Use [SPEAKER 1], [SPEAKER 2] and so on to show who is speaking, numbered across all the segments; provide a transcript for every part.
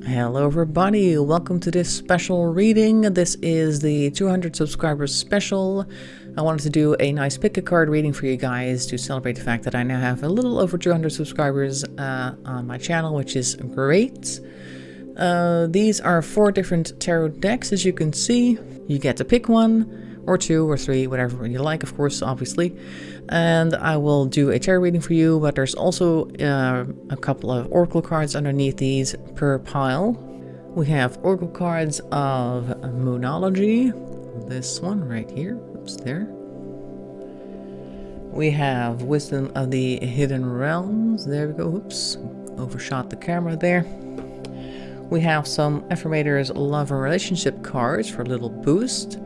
[SPEAKER 1] Hello everybody, welcome to this special reading. This is the 200 subscribers special. I wanted to do a nice pick a card reading for you guys to celebrate the fact that I now have a little over 200 subscribers on my channel, which is great. These are 4 different tarot decks, as you can see. You get to pick one, or 2 or 3, whatever you like, of course, obviously. And I will do a tarot reading for you, but there's also a couple of oracle cards underneath these per pile. We have oracle cards of Moonology, this one right here, oops, there. We have Wisdom of the Hidden Realms, there we go, oops, overshot the camera there. We have some Affirmators Love and Relationship cards for a little boost.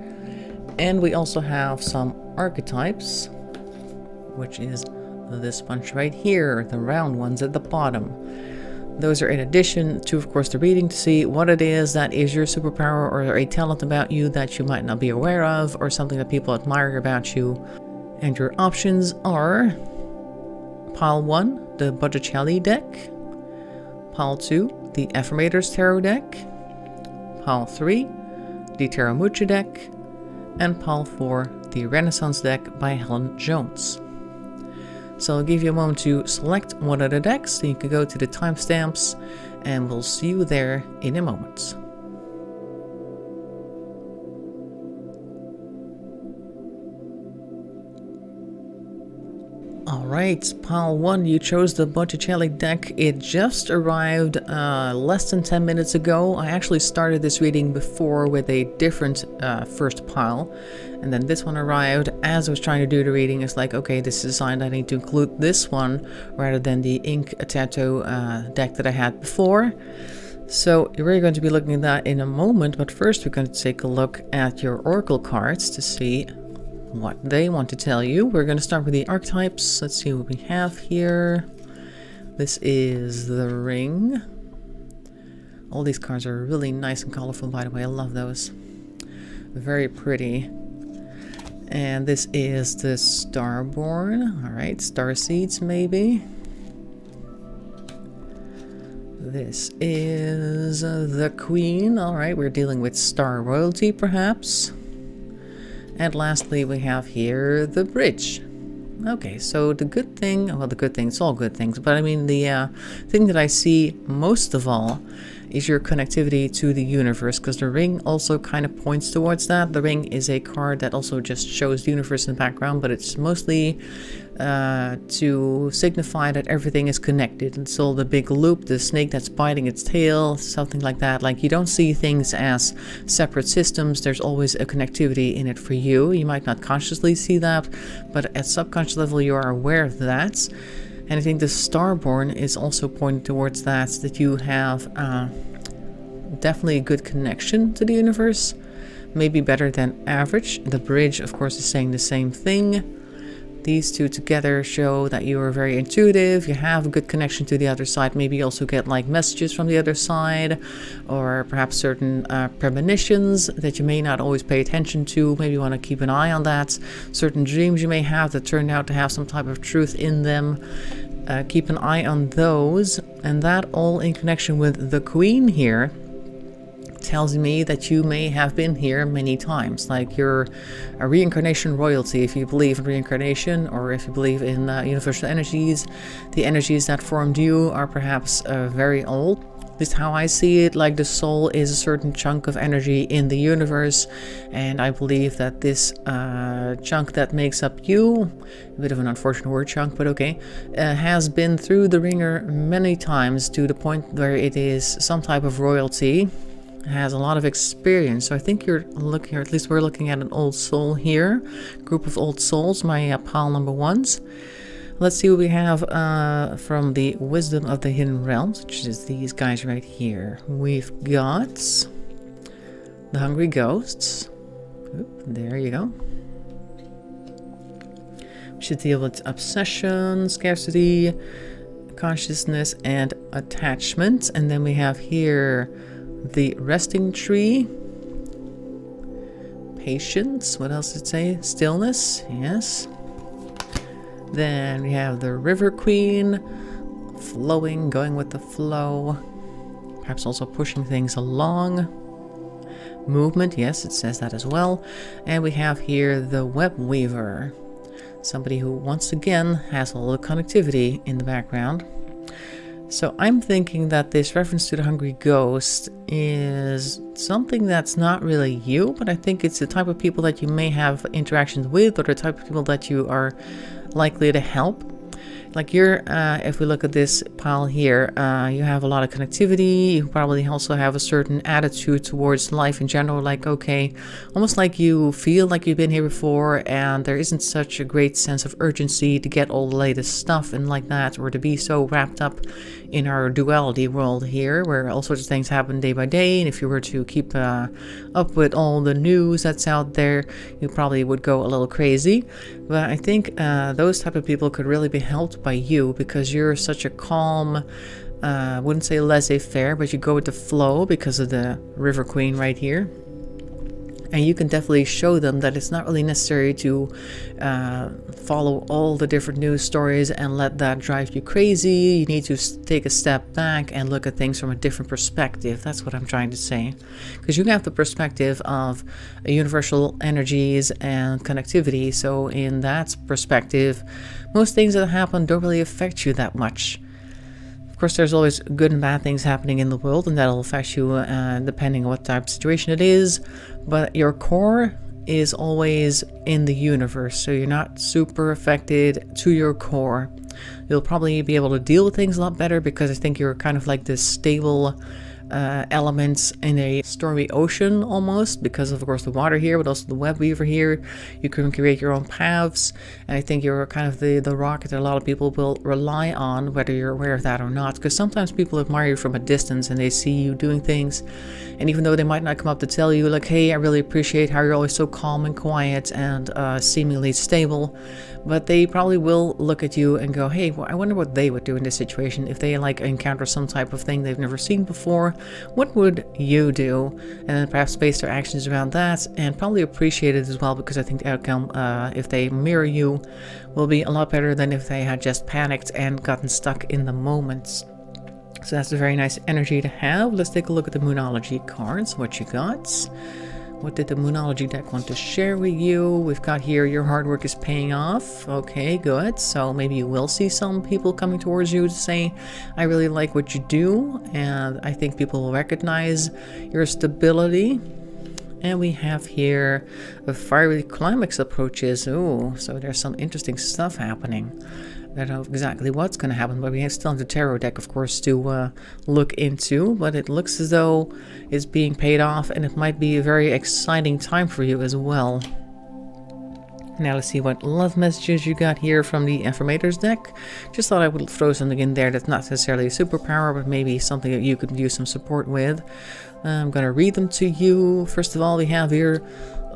[SPEAKER 1] And we also have some archetypes, which is this bunch right here, the round ones at the bottom. Those are in addition to, of course, the reading to see what it is that is your superpower or a talent about you that you might not be aware of, or something that people admire about you. And your options are Pile 1, the Botticelli deck, Pile 2, the Affirmators Tarot deck, Pile 3, the Tarot Mucha deck, and Pile 4, the Renaissance deck by Helen Jones. So I'll give you a moment to select one of the decks, then you can go to the timestamps, and we'll see you there in a moment. Alright, Pile 1, you chose the Botticelli deck. It just arrived less than 10 minutes ago. I actually started this reading before with a different first pile, and then this one arrived. As I was trying to do the reading, it's like, okay, this is a sign I need to include this one rather than the ink tattoo deck that I had before. So we're going to be looking at that in a moment, but first we're going to take a look at your oracle cards to see what they want to tell you. We're going to start with the archetypes. Let's see what we have here. This is the ring. All these cards are really nice and colorful, by the way. I love those. Very pretty. And this is the Starborn. Alright, star seeds maybe. This is the Queen. Alright, we're dealing with star royalty perhaps. And lastly, we have here the bridge. Okay, so the good thing, well, the good thing, it's all good things, but I mean, the thing that I see most of all is your connectivity to the universe, because the ring also kind of points towards that. The ring is a card that also just shows the universe in the background, but it's mostly to signify that everything is connected. And so the big loop, the snake that's biting its tail, something like that. Like, you don't see things as separate systems. There's always a connectivity in it for you. You might not consciously see that, but at subconscious level you are aware of that. And I think the Starborn is also pointing towards that you have definitely a good connection to the universe, maybe better than average. The bridge, of course, is saying the same thing. These two together show that you are very intuitive, you have a good connection to the other side. Maybe you also get like messages from the other side, or perhaps certain premonitions that you may not always pay attention to. Maybe you want to keep an eye on that. Certain dreams you may have that turn out to have some type of truth in them. Keep an eye on those. And that all in connection with the Queen here tells me that you may have been here many times. Like, you're a reincarnation royalty if you believe in reincarnation, or if you believe in universal energies. The energies that formed you are perhaps very old. At least how I see it, like the soul is a certain chunk of energy in the universe, and I believe that this chunk that makes up you, a bit of an unfortunate word, chunk, but okay, has been through the ringer many times to the point where it is some type of royalty, has a lot of experience. So I think you're looking, or at least we're looking at an old soul here, group of old souls, my pile number 1s. Let's see what we have from the Wisdom of the Hidden Realms, which is these guys right here. We've got the Hungry Ghosts. Oop, there you go. We should deal with obsession, scarcity, consciousness, and attachment. And then we have here the Resting Tree, patience. What else did it say? Stillness. Yes. Then we have the River Queen, flowing, going with the flow. perhaps also pushing things along. Movement, yes, it says that as well. And we have here the web weaver, somebody who once again has all the connectivity in the background. So I'm thinking that this reference to the hungry ghost is something that's not really you, but I think it's the type of people that you may have interactions with, or the type of people that you are likely to help. Like you're, if we look at this pile here, you have a lot of connectivity. You probably also have a certain attitude towards life in general, like, okay, almost like you feel like you've been here before and there isn't such a great sense of urgency to get all the latest stuff and like that, or to be so wrapped up in our duality world here, where all sorts of things happen day by day. And if you were to keep up with all the news that's out there, you probably would go a little crazy. But I think those type of people could really be helped by you, because you're such a calm, I wouldn't say laissez-faire, but you go with the flow because of the River Queen right here. And you can definitely show them that it's not really necessary to follow all the different news stories and let that drive you crazy. You need to take a step back and look at things from a different perspective. That's what I'm trying to say. Because you have the perspective of universal energies and connectivity. So in that perspective, most things that happen don't really affect you that much. Of course, there's always good and bad things happening in the world, and that'll affect you depending on what type of situation it is. But your core is always in the universe, so you're not super affected to your core. You'll probably be able to deal with things a lot better, because I think you're kind of like this stable elements in a stormy ocean almost, because of course the water here, but also the web weaver here. You can create your own paths, and I think you're kind of the rock that a lot of people will rely on, whether you're aware of that or not, because sometimes people admire you from a distance and they see you doing things, and even though they might not come up to tell you like, hey, I really appreciate how you're always so calm and quiet and seemingly stable, but they probably will look at you and go, hey, well, I wonder what they would do in this situation if they like encounter some type of thing they've never seen before. What would you do? And then perhaps base their actions around that, and probably appreciate it as well, because I think the outcome, if they mirror you, will be a lot better than if they had just panicked and gotten stuck in the moments. So that's a very nice energy to have. Let's take a look at the Moonology cards. What you got? What did the Moonology deck want to share with you? We've got here, your hard work is paying off. Okay, good. So maybe you will see some people coming towards you to say, I really like what you do. And I think people will recognize your stability. And we have here a fiery climax approaches. Ooh, so there's some interesting stuff happening. I don't know exactly what's going to happen, but we still have the tarot deck, of course, to look into. But it looks as though it's being paid off, and it might be a very exciting time for you as well. Now let's see what love messages you got here from the Affirmators deck. Just thought I would throw something in there that's not necessarily a superpower, but maybe something that you could use some support with. I'm going to read them to you. First of all, we have here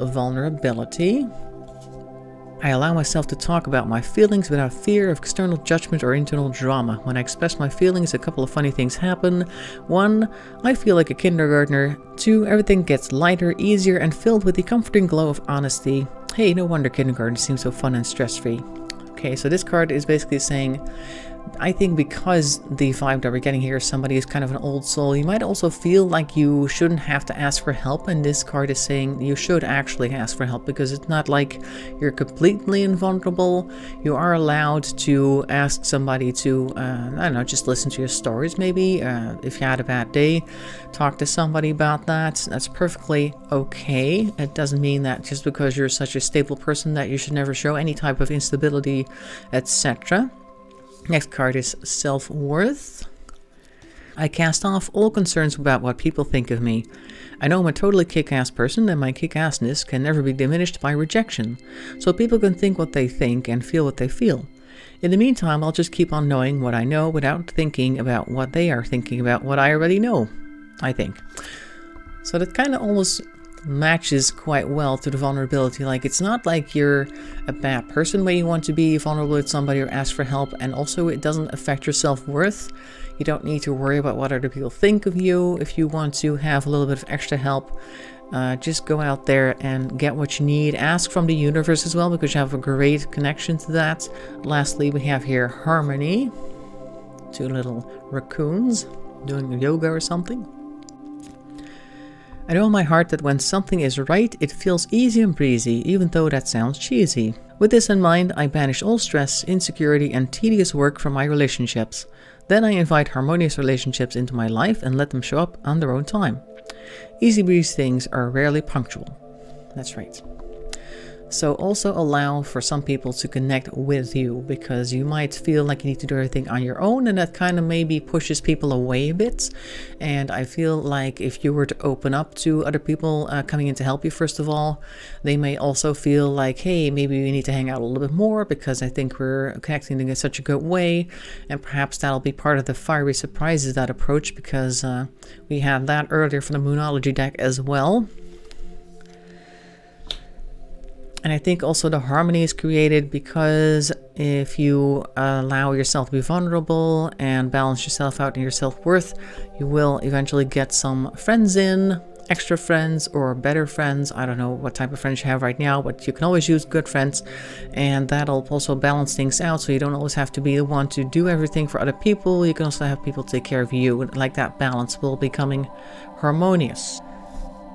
[SPEAKER 1] vulnerability. I allow myself to talk about my feelings without fear of external judgment or internal drama. When I express my feelings, a couple of funny things happen. 1, I feel like a kindergartner. 2, everything gets lighter, easier, and filled with the comforting glow of honesty. Hey, no wonder kindergarten seems so fun and stress-free. Okay, so this card is basically saying, I think because the vibe that we're getting here, somebody is kind of an old soul, you might also feel like you shouldn't have to ask for help, and this card is saying you should actually ask for help, because it's not like you're completely invulnerable. You are allowed to ask somebody to, I don't know, just listen to your stories maybe. If you had a bad day, talk to somebody about that. That's perfectly okay. It doesn't mean that just because you're such a stable person that you should never show any type of instability, etc. Next card is self-worth. I cast off all concerns about what people think of me. I know I'm a totally kick-ass person, and my kick-assness can never be diminished by rejection, so people can think what they think and feel what they feel. In the meantime, I'll just keep on knowing what I know without thinking about what they are thinking about what I already know, I think. So that kind of almost matches quite well to the vulnerability. Like, it's not like you're a bad person when you want to be vulnerable with somebody or ask for help, and also it doesn't affect your self-worth. You don't need to worry about what other people think of you. If you want to have a little bit of extra help, just go out there and get what you need. Ask from the universe as well, because you have a great connection to that. Lastly, we have here harmony. 2 little raccoons. doing yoga or something. I know in my heart that when something is right, it feels easy and breezy, even though that sounds cheesy. With this in mind, I banish all stress, insecurity, and tedious work from my relationships. Then I invite harmonious relationships into my life and let them show up on their own time. Easy breeze things are rarely punctual. That's right. So also allow for some people to connect with you, because you might feel like you need to do everything on your own, and that kind of maybe pushes people away a bit. And I feel like if you were to open up to other people coming in to help you, first of all, they may also feel like, hey, maybe we need to hang out a little bit more because I think we're connecting in such a good way. And perhaps that'll be part of the fiery surprises, that approach, because we had that earlier from the Moonology deck as well. And I think also the harmony is created because if you allow yourself to be vulnerable and balance yourself out in your self-worth, you will eventually get some friends in, extra friends or better friends. I don't know what type of friends you have right now, but you can always use good friends. And that'll also balance things out, so you don't always have to be the one to do everything for other people. You can also have people take care of you. Like that balance will be becoming harmonious.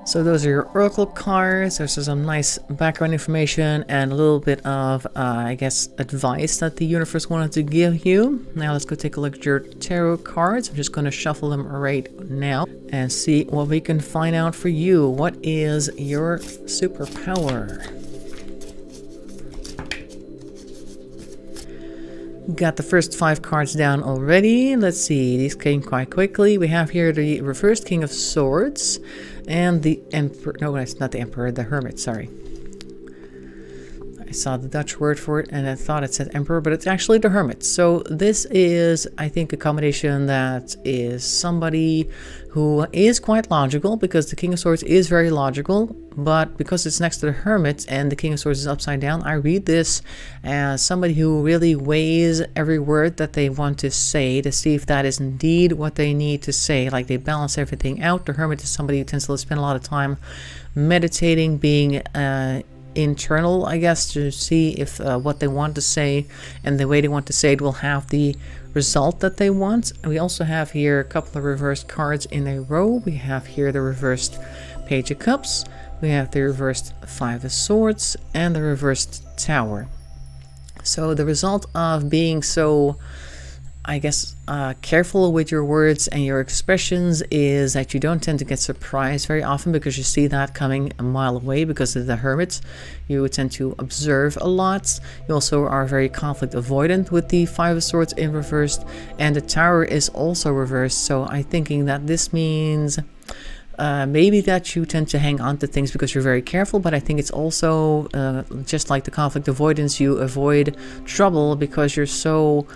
[SPEAKER 1] So those are your oracle cards. There's some nice background information and a little bit of, I guess, advice that the universe wanted to give you. Now let's go take a look at your tarot cards. I'm just going to shuffle them right now and see what we can find out for you. What is your superpower? Got the first 5 cards down already. Let's see, these came quite quickly. We have here the reversed King of Swords and the Emperor. No, it's not the Emperor, the Hermit, sorry. I saw the Dutch word for it and I thought it said Emperor, but it's actually the Hermit. So this is, I think, a combination that is somebody who is quite logical, because the King of Swords is very logical, but because it's next to the Hermit and the King of Swords is upside down, I read this as somebody who really weighs every word that they want to say to see if that is indeed what they need to say. Like, they balance everything out. The Hermit is somebody who tends to spend a lot of time meditating, being internal, I guess, to see if what they want to say and the way they want to say it will have the result that they want. And we also have here a couple of reversed cards in a row. We have here the reversed Page of Cups, we have the reversed Five of Swords, and the reversed Tower. So the result of being so, I guess, careful with your words and your expressions is that you don't tend to get surprised very often, because you see that coming a mile away. Because of the Hermit, you tend to observe a lot. You also are very conflict avoidant with the Five of Swords in reversed, and the Tower is also reversed. So I'm thinking that this means maybe that you tend to hang on to things because you're very careful, but I think it's also just like the conflict avoidance, you avoid trouble because you're so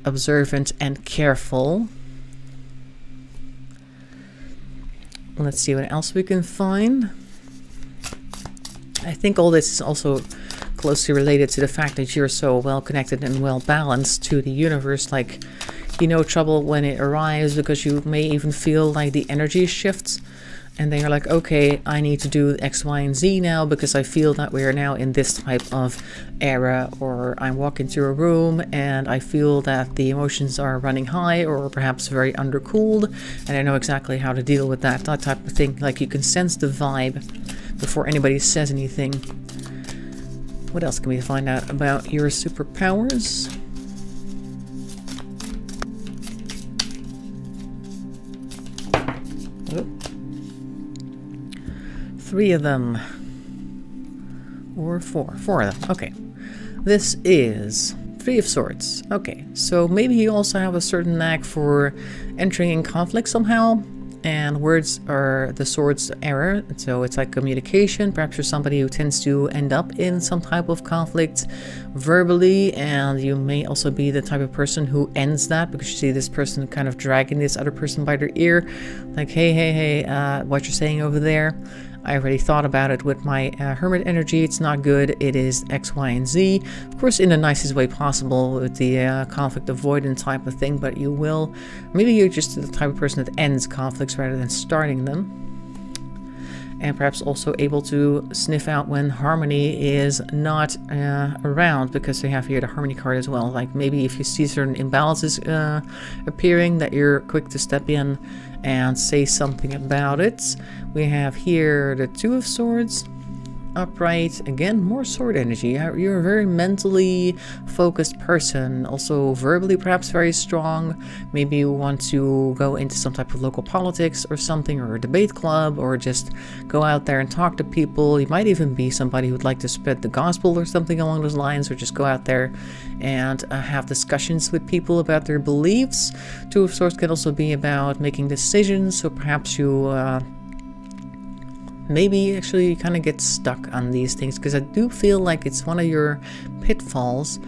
[SPEAKER 1] observant and careful. Let's see what else we can find. I think all this is also closely related to the fact that you're so well connected and well balanced to the universe. Like, you know trouble when it arrives, because you may even feel like the energy shifts. And then you're like, okay, I need to do X, Y, and Z now because I feel that we are now in this type of era. Or I walk into a room and I feel that the emotions are running high or perhaps very undercooled. And I know exactly how to deal with that type of thing. Like, you can sense the vibe before anybody says anything. What else can we find out about your superpowers? Oh. 3 of them, or 4 of them. Okay, this is 3 of Swords. Okay, so maybe you also have a certain knack for entering in conflict somehow, and words are the sword's error, so it's like communication. Perhaps you're somebody who tends to end up in some type of conflict verbally, and you may also be the type of person who ends that because you see this person kind of dragging this other person by their ear, like, hey, what you're saying over there, I already thought about it with my Hermit energy. It's not good. It is X, Y, and Z. Of course, in the nicest way possible with the conflict avoidant type of thing, but you will, maybe you're just the type of person that ends conflicts rather than starting them. and perhaps also able to sniff out when harmony is not around, because they have here the harmony card as well. Like maybe if you see certain imbalances appearing, that you're quick to step in and say something about it. We have here the Two of Swords. Upright, again, more sword energy. You're a very mentally focused person, also verbally perhaps very strong. Maybe you want to go into some type of local politics or something, or a debate club, or just go out there and talk to people. You might even be somebody who'd like to spread the gospel or something along those lines, or just go out there and have discussions with people about their beliefs. Two of Swords can also be about making decisions, so perhaps you maybe actually you kind of get stuck on these things, because I do feel like it's one of your pitfalls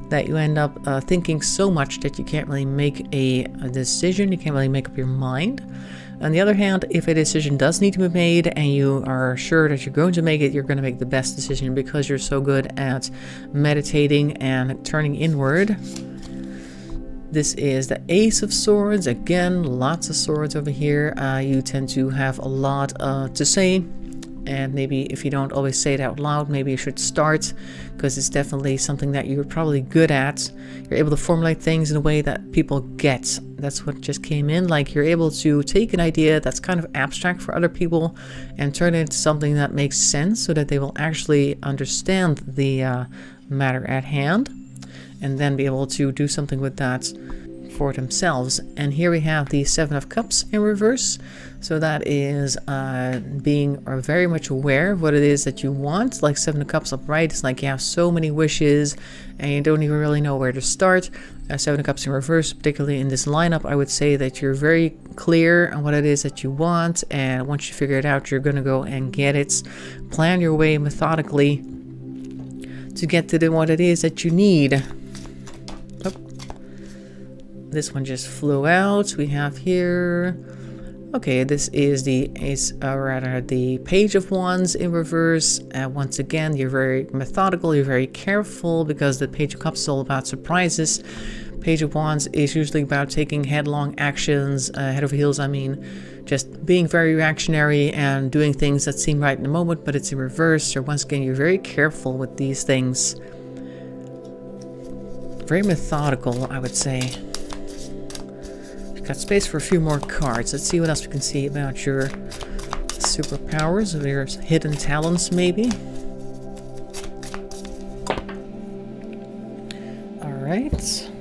[SPEAKER 1] that you end up thinking so much that you can't really make a decision, you can't really make up your mind. On the other hand, if a decision does need to be made and you are sure that you're going to make it, you're going to make the best decision because you're so good at meditating and turning inward. This is the Ace of Swords. Again, lots of swords over here. You tend to have a lot to say, and maybe if you don't always say it out loud, maybe you should start, because it's definitely something that you're probably good at. You're able to formulate things in a way that people get. That's what just came in. Like, you're able to take an idea that's kind of abstract for other people and turn it into something that makes sense, so that they will actually understand the matter at hand, and then be able to do something with that for themselves. And here we have the Seven of Cups in reverse. So that is being very much aware of what it is that you want. Like Seven of Cups upright, it's like you have so many wishes and you don't even really know where to start. Seven of Cups in reverse, particularly in this lineup, I would say that you're very clear on what it is that you want, and once you figure it out, you're gonna go and get it. Plan your way methodically to get to what it is that you need. This one just flew out. We have here, okay, this is the Ace, rather the Page of Wands in reverse. Once again, you're very methodical, you're very careful, because the Page of Cups is all about surprises. Page of Wands is usually about taking headlong actions, head over heels, I mean, just being very reactionary and doing things that seem right in the moment, but it's in reverse. So once again, you're very careful with these things. Very methodical, I would say. Got space for a few more cards. Let's see what else we can see about your superpowers, or your hidden talents, maybe. Alright.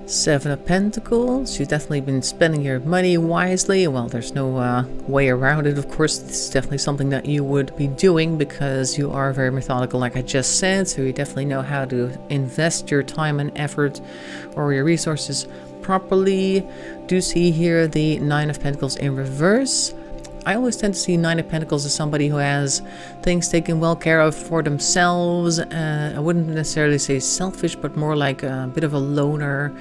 [SPEAKER 1] Seven of Pentacles. You've definitely been spending your money wisely. Well, there's no way around it, of course. This is definitely something that you would be doing because you are very methodical, like I just said. So you definitely know how to invest your time and effort, or your resources, properly. Do see here the Nine of Pentacles in reverse. I always tend to see Nine of Pentacles as somebody who has things taken well care of for themselves. I wouldn't necessarily say selfish, but more like a bit of a loner,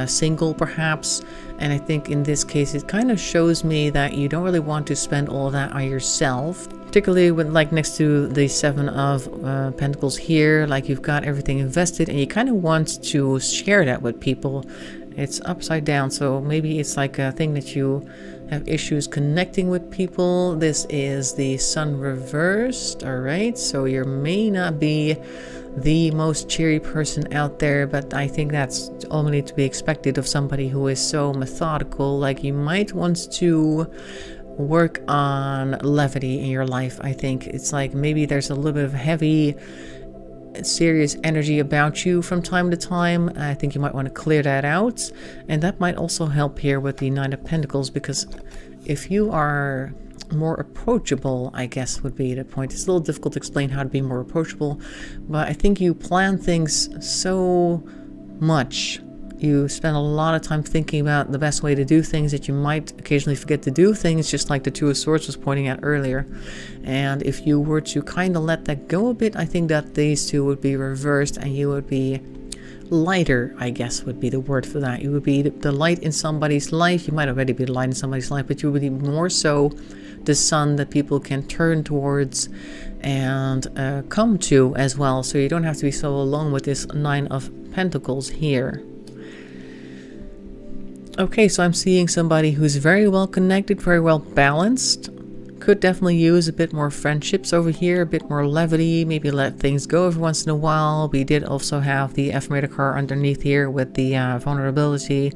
[SPEAKER 1] single perhaps. And I think in this case it kind of shows me that you don't really want to spend all of that on yourself. Particularly when, like, next to the Seven of Pentacles here, like you've got everything invested and you kind of want to share that with people. It's upside down, so maybe it's like a thing that you have issues connecting with people. This is the Sun reversed. All right, so you may not be the most cheery person out there, but I think that's only to be expected of somebody who is so methodical. Like, you might want to work on levity in your life. I think it's like maybe there's a little bit of heavy, serious energy about you from time to time. I think you might want to clear that out, and that might also help here with the Nine of Pentacles, because if you are more approachable, I guess would be the point. It's a little difficult to explain how to be more approachable, but I think you plan things so much. You spend a lot of time thinking about the best way to do things that you might occasionally forget to do things, just like the Two of Swords was pointing out earlier. And if you were to kind of let that go a bit, I think that these two would be reversed and you would be lighter, I guess would be the word for that. You would be the light in somebody's life. You might already be the light in somebody's life, but you would be more so the sun that people can turn towards and come to as well. So you don't have to be so alone with this Nine of Pentacles here. Okay, so I'm seeing somebody who's very well connected, very well balanced. Could definitely use a bit more friendships over here, a bit more levity, maybe let things go every once in a while. We did also have the affirmator card underneath here with the vulnerability,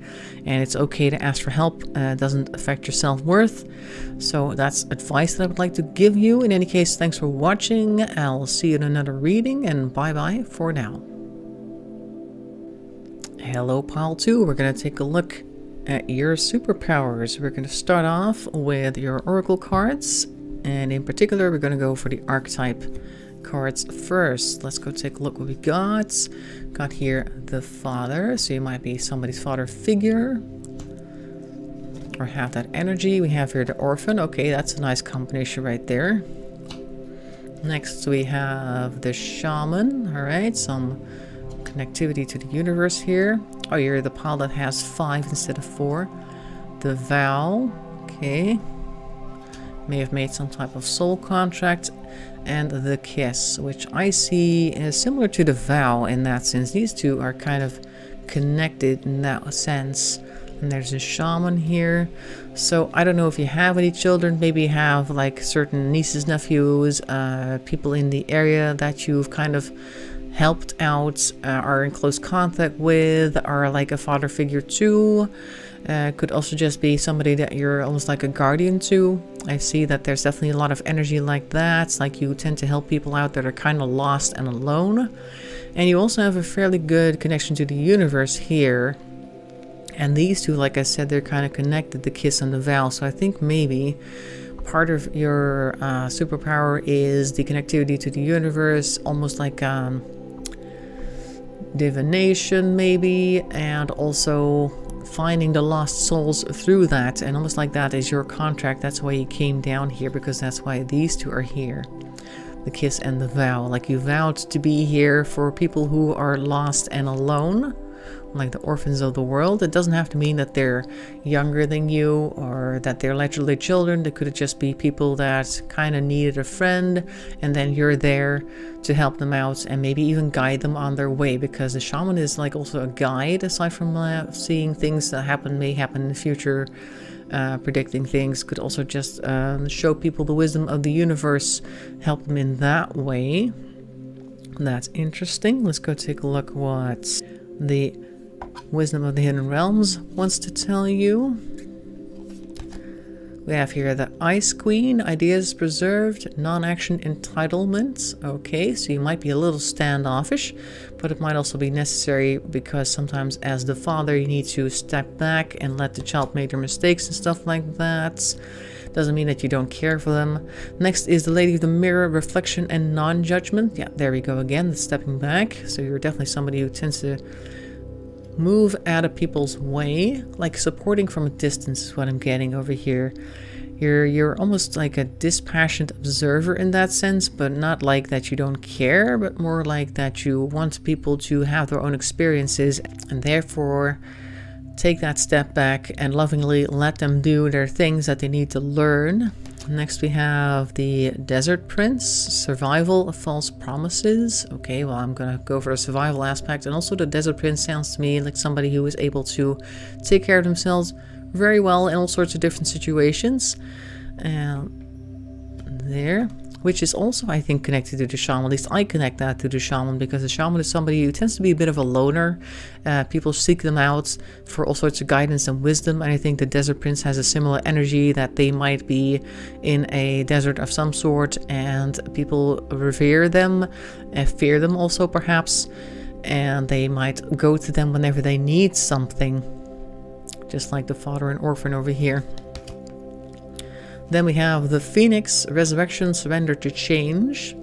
[SPEAKER 1] and it's okay to ask for help. It doesn't affect your self-worth. So that's advice that I would like to give you. In any case, thanks for watching. I'll see you in another reading, and bye-bye for now. Hello, pile 2. We're going to take a look at your superpowers. We're going to start off with your oracle cards, and in particular we're going to go for the archetype cards first. Let's go take a look what we got. Got here the father, so you might be somebody's father figure or have that energy. We have here the orphan. Okay, that's a nice combination right there. Next we have the shaman. All right, some connectivity to the universe here. Oh, you're the pile that has 5 instead of 4. The vow. Okay. May have made some type of soul contract. And the kiss, which I see is similar to the vow in that sense. These two are kind of connected in that sense. And there's a shaman here. So I don't know if you have any children. Maybe you have like certain nieces, nephews, people in the area that you've kind of helped out, are in close contact with, are like a father figure too. Could also just be somebody that you're almost like a guardian to. I see that there's definitely a lot of energy like that. It's like you tend to help people out that are kind of lost and alone. And you also have a fairly good connection to the universe here. And these two, like I said, they're kind of connected, the kiss and the vow. So I think maybe part of your superpower is the connectivity to the universe, almost like divination maybe, and also finding the lost souls through that, and almost like that is your contract. That's why you came down here, because that's why these two are here, the kiss and the vow. Like you vowed to be here for people who are lost and alone, like the orphans of the world. It doesn't have to mean that they're younger than you or that they're literally children. They could just be people that kind of needed a friend, and then you're there to help them out and maybe even guide them on their way, because the shaman is like also a guide, aside from seeing things that may happen in the future. Predicting things could also just show people the wisdom of the universe, help them in that way. That's interesting. Let's go take a look what the Wisdom of the Hidden Realms wants to tell you. We have here the Ice Queen, ideas preserved, non-action entitlement. Okay, so you might be a little standoffish, but it might also be necessary because sometimes as the father you need to step back and let the child make their mistakes and stuff like that. Doesn't mean that you don't care for them. Next is the Lady of the Mirror, reflection and non-judgment. Yeah, there we go again, the stepping back. So you're definitely somebody who tends to move out of people's way, like supporting from a distance is what I'm getting over here. You're almost like a dispassionate observer in that sense, but not like that you don't care, but more like that you want people to have their own experiences, and therefore take that step back and lovingly let them do their things that they need to learn. Next we have the Desert Prince, survival of false promises. Okay, well I'm gonna go for a survival aspect, and also the Desert Prince sounds to me like somebody who is able to take care of themselves very well in all sorts of different situations. There, which is also I think connected to the shaman. At least I connect that to the shaman, because the shaman is somebody who tends to be a bit of a loner. People seek them out for all sorts of guidance and wisdom, and I think the Desert Prince has a similar energy, that they might be in a desert of some sort and people revere them and fear them also perhaps, and they might go to them whenever they need something, just like the father and orphan over here. Then we have the Phoenix, resurrection, surrender to change.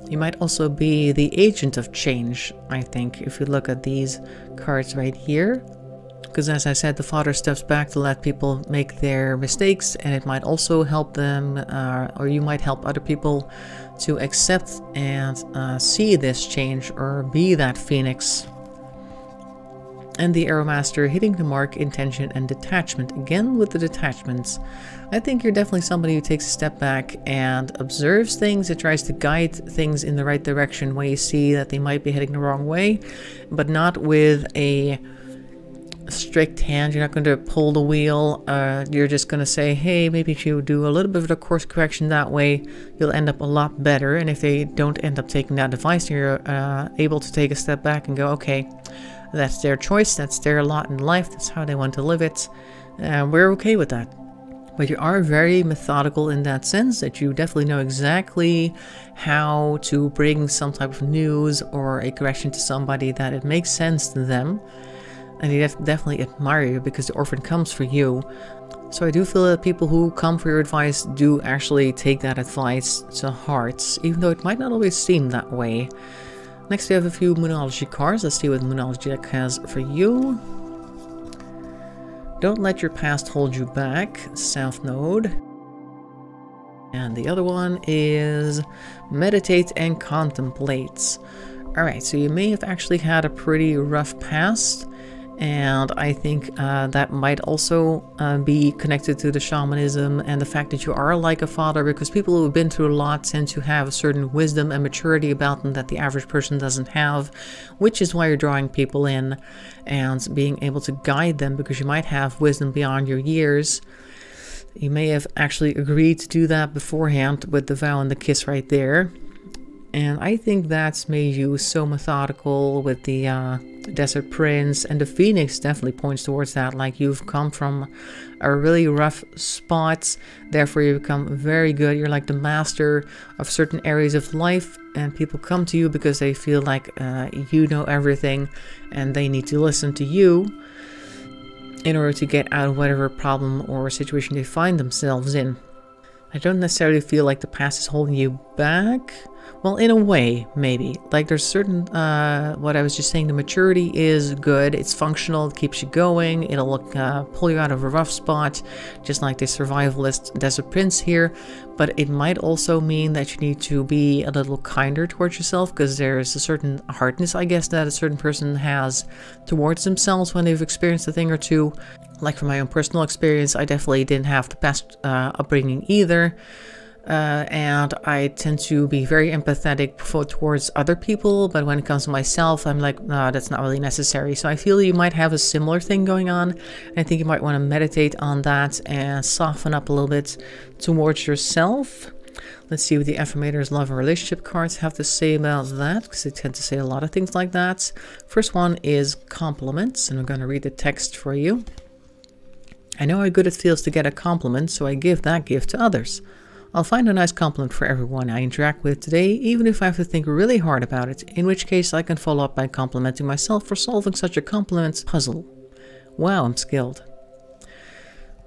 [SPEAKER 1] You might also be the agent of change, I think, if you look at these cards right here. Because as I said, the father steps back to let people make their mistakes, and it might also help them, or you might help other people to accept and see this change, or be that Phoenix. And the Arrow Master, hitting the mark, intention, and detachment. Again with the detachments. I think you're definitely somebody who takes a step back and observes things and tries to guide things in the right direction when you see that they might be heading the wrong way, but not with a strict hand. You're not going to pull the wheel. You're just going to say, hey, maybe if you do a little bit of a course correction that way, you'll end up a lot better. And if they don't end up taking that advice, you're able to take a step back and go, okay, that's their choice. That's their lot in life. That's how they want to live it. We're okay with that. But you are very methodical in that sense, that you definitely know exactly how to bring some type of news or a correction to somebody that it makes sense to them. And they definitely admire you because the orphan comes for you. So I do feel that people who come for your advice do actually take that advice to heart, even though it might not always seem that way. Next we have a few Moonology cards. Let's see what Moonology deck has for you. Don't let your past hold you back, South Node. And the other one is Meditate and Contemplate. Alright, so you may have actually had a pretty rough past. And I think that might also be connected to the shamanism and the fact that you are like a father, because people who have been through a lot tend to have a certain wisdom and maturity about them that the average person doesn't have, which is why you're drawing people in and being able to guide them, because you might have wisdom beyond your years. You may have actually agreed to do that beforehand with the vow and the kiss right there. And I think that's made you so methodical with the Desert Prince, and the Phoenix definitely points towards that. Like, you've come from a really rough spot, therefore you become very good. You're like the master of certain areas of life, and people come to you because they feel like you know everything and they need to listen to you in order to get out of whatever problem or situation they find themselves in. I don't necessarily feel like the past is holding you back. Well, in a way, maybe. Like, there's certain, what I was just saying, the maturity is good, it's functional, it keeps you going, it'll pull you out of a rough spot, just like the survivalist Desert Prince here. But it might also mean that you need to be a little kinder towards yourself, because there's a certain hardness, I guess, that a certain person has towards themselves when they've experienced a thing or two. Like, from my own personal experience, I definitely didn't have the best upbringing either. And I tend to be very empathetic towards other people, but when it comes to myself, I'm like, no, that's not really necessary. So I feel you might have a similar thing going on. I think you might want to meditate on that and soften up a little bit towards yourself. Let's see what the Affirmator's Love and Relationship cards have to say about that, because they tend to say a lot of things like that. First one is compliments, and I'm going to read the text for you. I know how good it feels to get a compliment, so I give that gift to others. I'll find a nice compliment for everyone I interact with today, even if I have to think really hard about it, in which case I can follow up by complimenting myself for solving such a compliment puzzle. Wow, I'm skilled.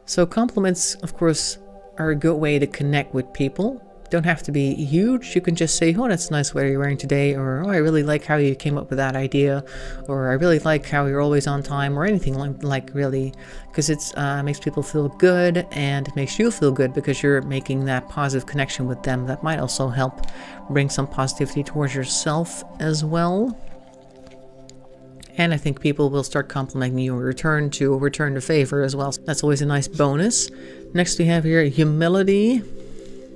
[SPEAKER 1] So compliments, of course, are a good way to connect with people. Don't have to be huge. You can just say, oh, that's a nice sweater you're wearing today, or oh, I really like how you came up with that idea, or I really like how you're always on time, or anything like really, because it makes people feel good, and it makes you feel good because you're making that positive connection with them. That might also help bring some positivity towards yourself as well. And I think people will start complimenting you in return the favor as well. So that's always a nice bonus. Next we have here humility.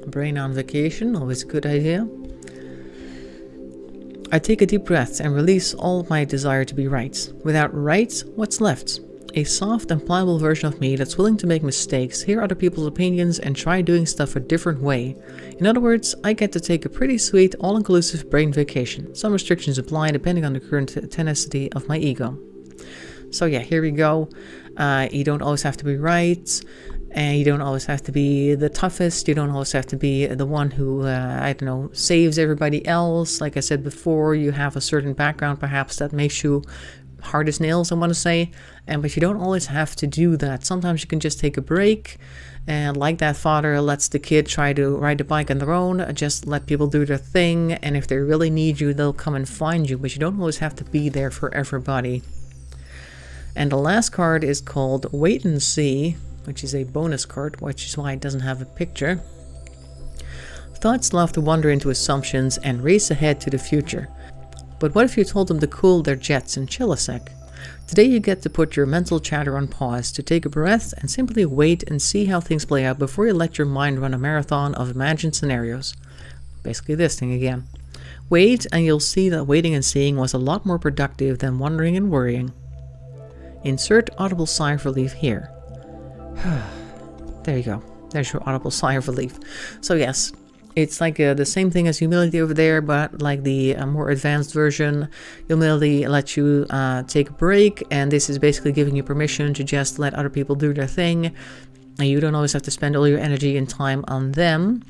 [SPEAKER 1] Brain on vacation, always a good idea. I take a deep breath and release all my desire to be right. Without right, what's left? A soft and pliable version of me that's willing to make mistakes, hear other people's opinions, and try doing stuff a different way. In other words, I get to take a pretty sweet, all-inclusive brain vacation. Some restrictions apply depending on the current tenacity of my ego. So yeah, here we go. You don't always have to be right. And you don't always have to be the toughest. You don't always have to be the one who, I don't know, saves everybody else. Like I said before, you have a certain background perhaps that makes you hard as nails, I want to say. But you don't always have to do that. Sometimes you can just take a break. And like that father lets the kid try to ride the bike on their own, just let people do their thing. And if they really need you, they'll come and find you. But you don't always have to be there for everybody. And the last card is called Wait and See, which is a bonus card, which is why it doesn't have a picture. Thoughts love to wander into assumptions and race ahead to the future. But what if you told them to cool their jets and chill a sec? Today you get to put your mental chatter on pause, to take a breath and simply wait and see how things play out before you let your mind run a marathon of imagined scenarios. Basically this thing again. Wait, and you'll see that waiting and seeing was a lot more productive than wondering and worrying. Insert audible sigh of relief here. There you go. There's your audible sigh of relief. So yes, it's like the same thing as humility over there, but like the more advanced version. Humility lets you take a break, and this is basically giving you permission to just let other people do their thing. And you don't always have to spend all your energy and time on them.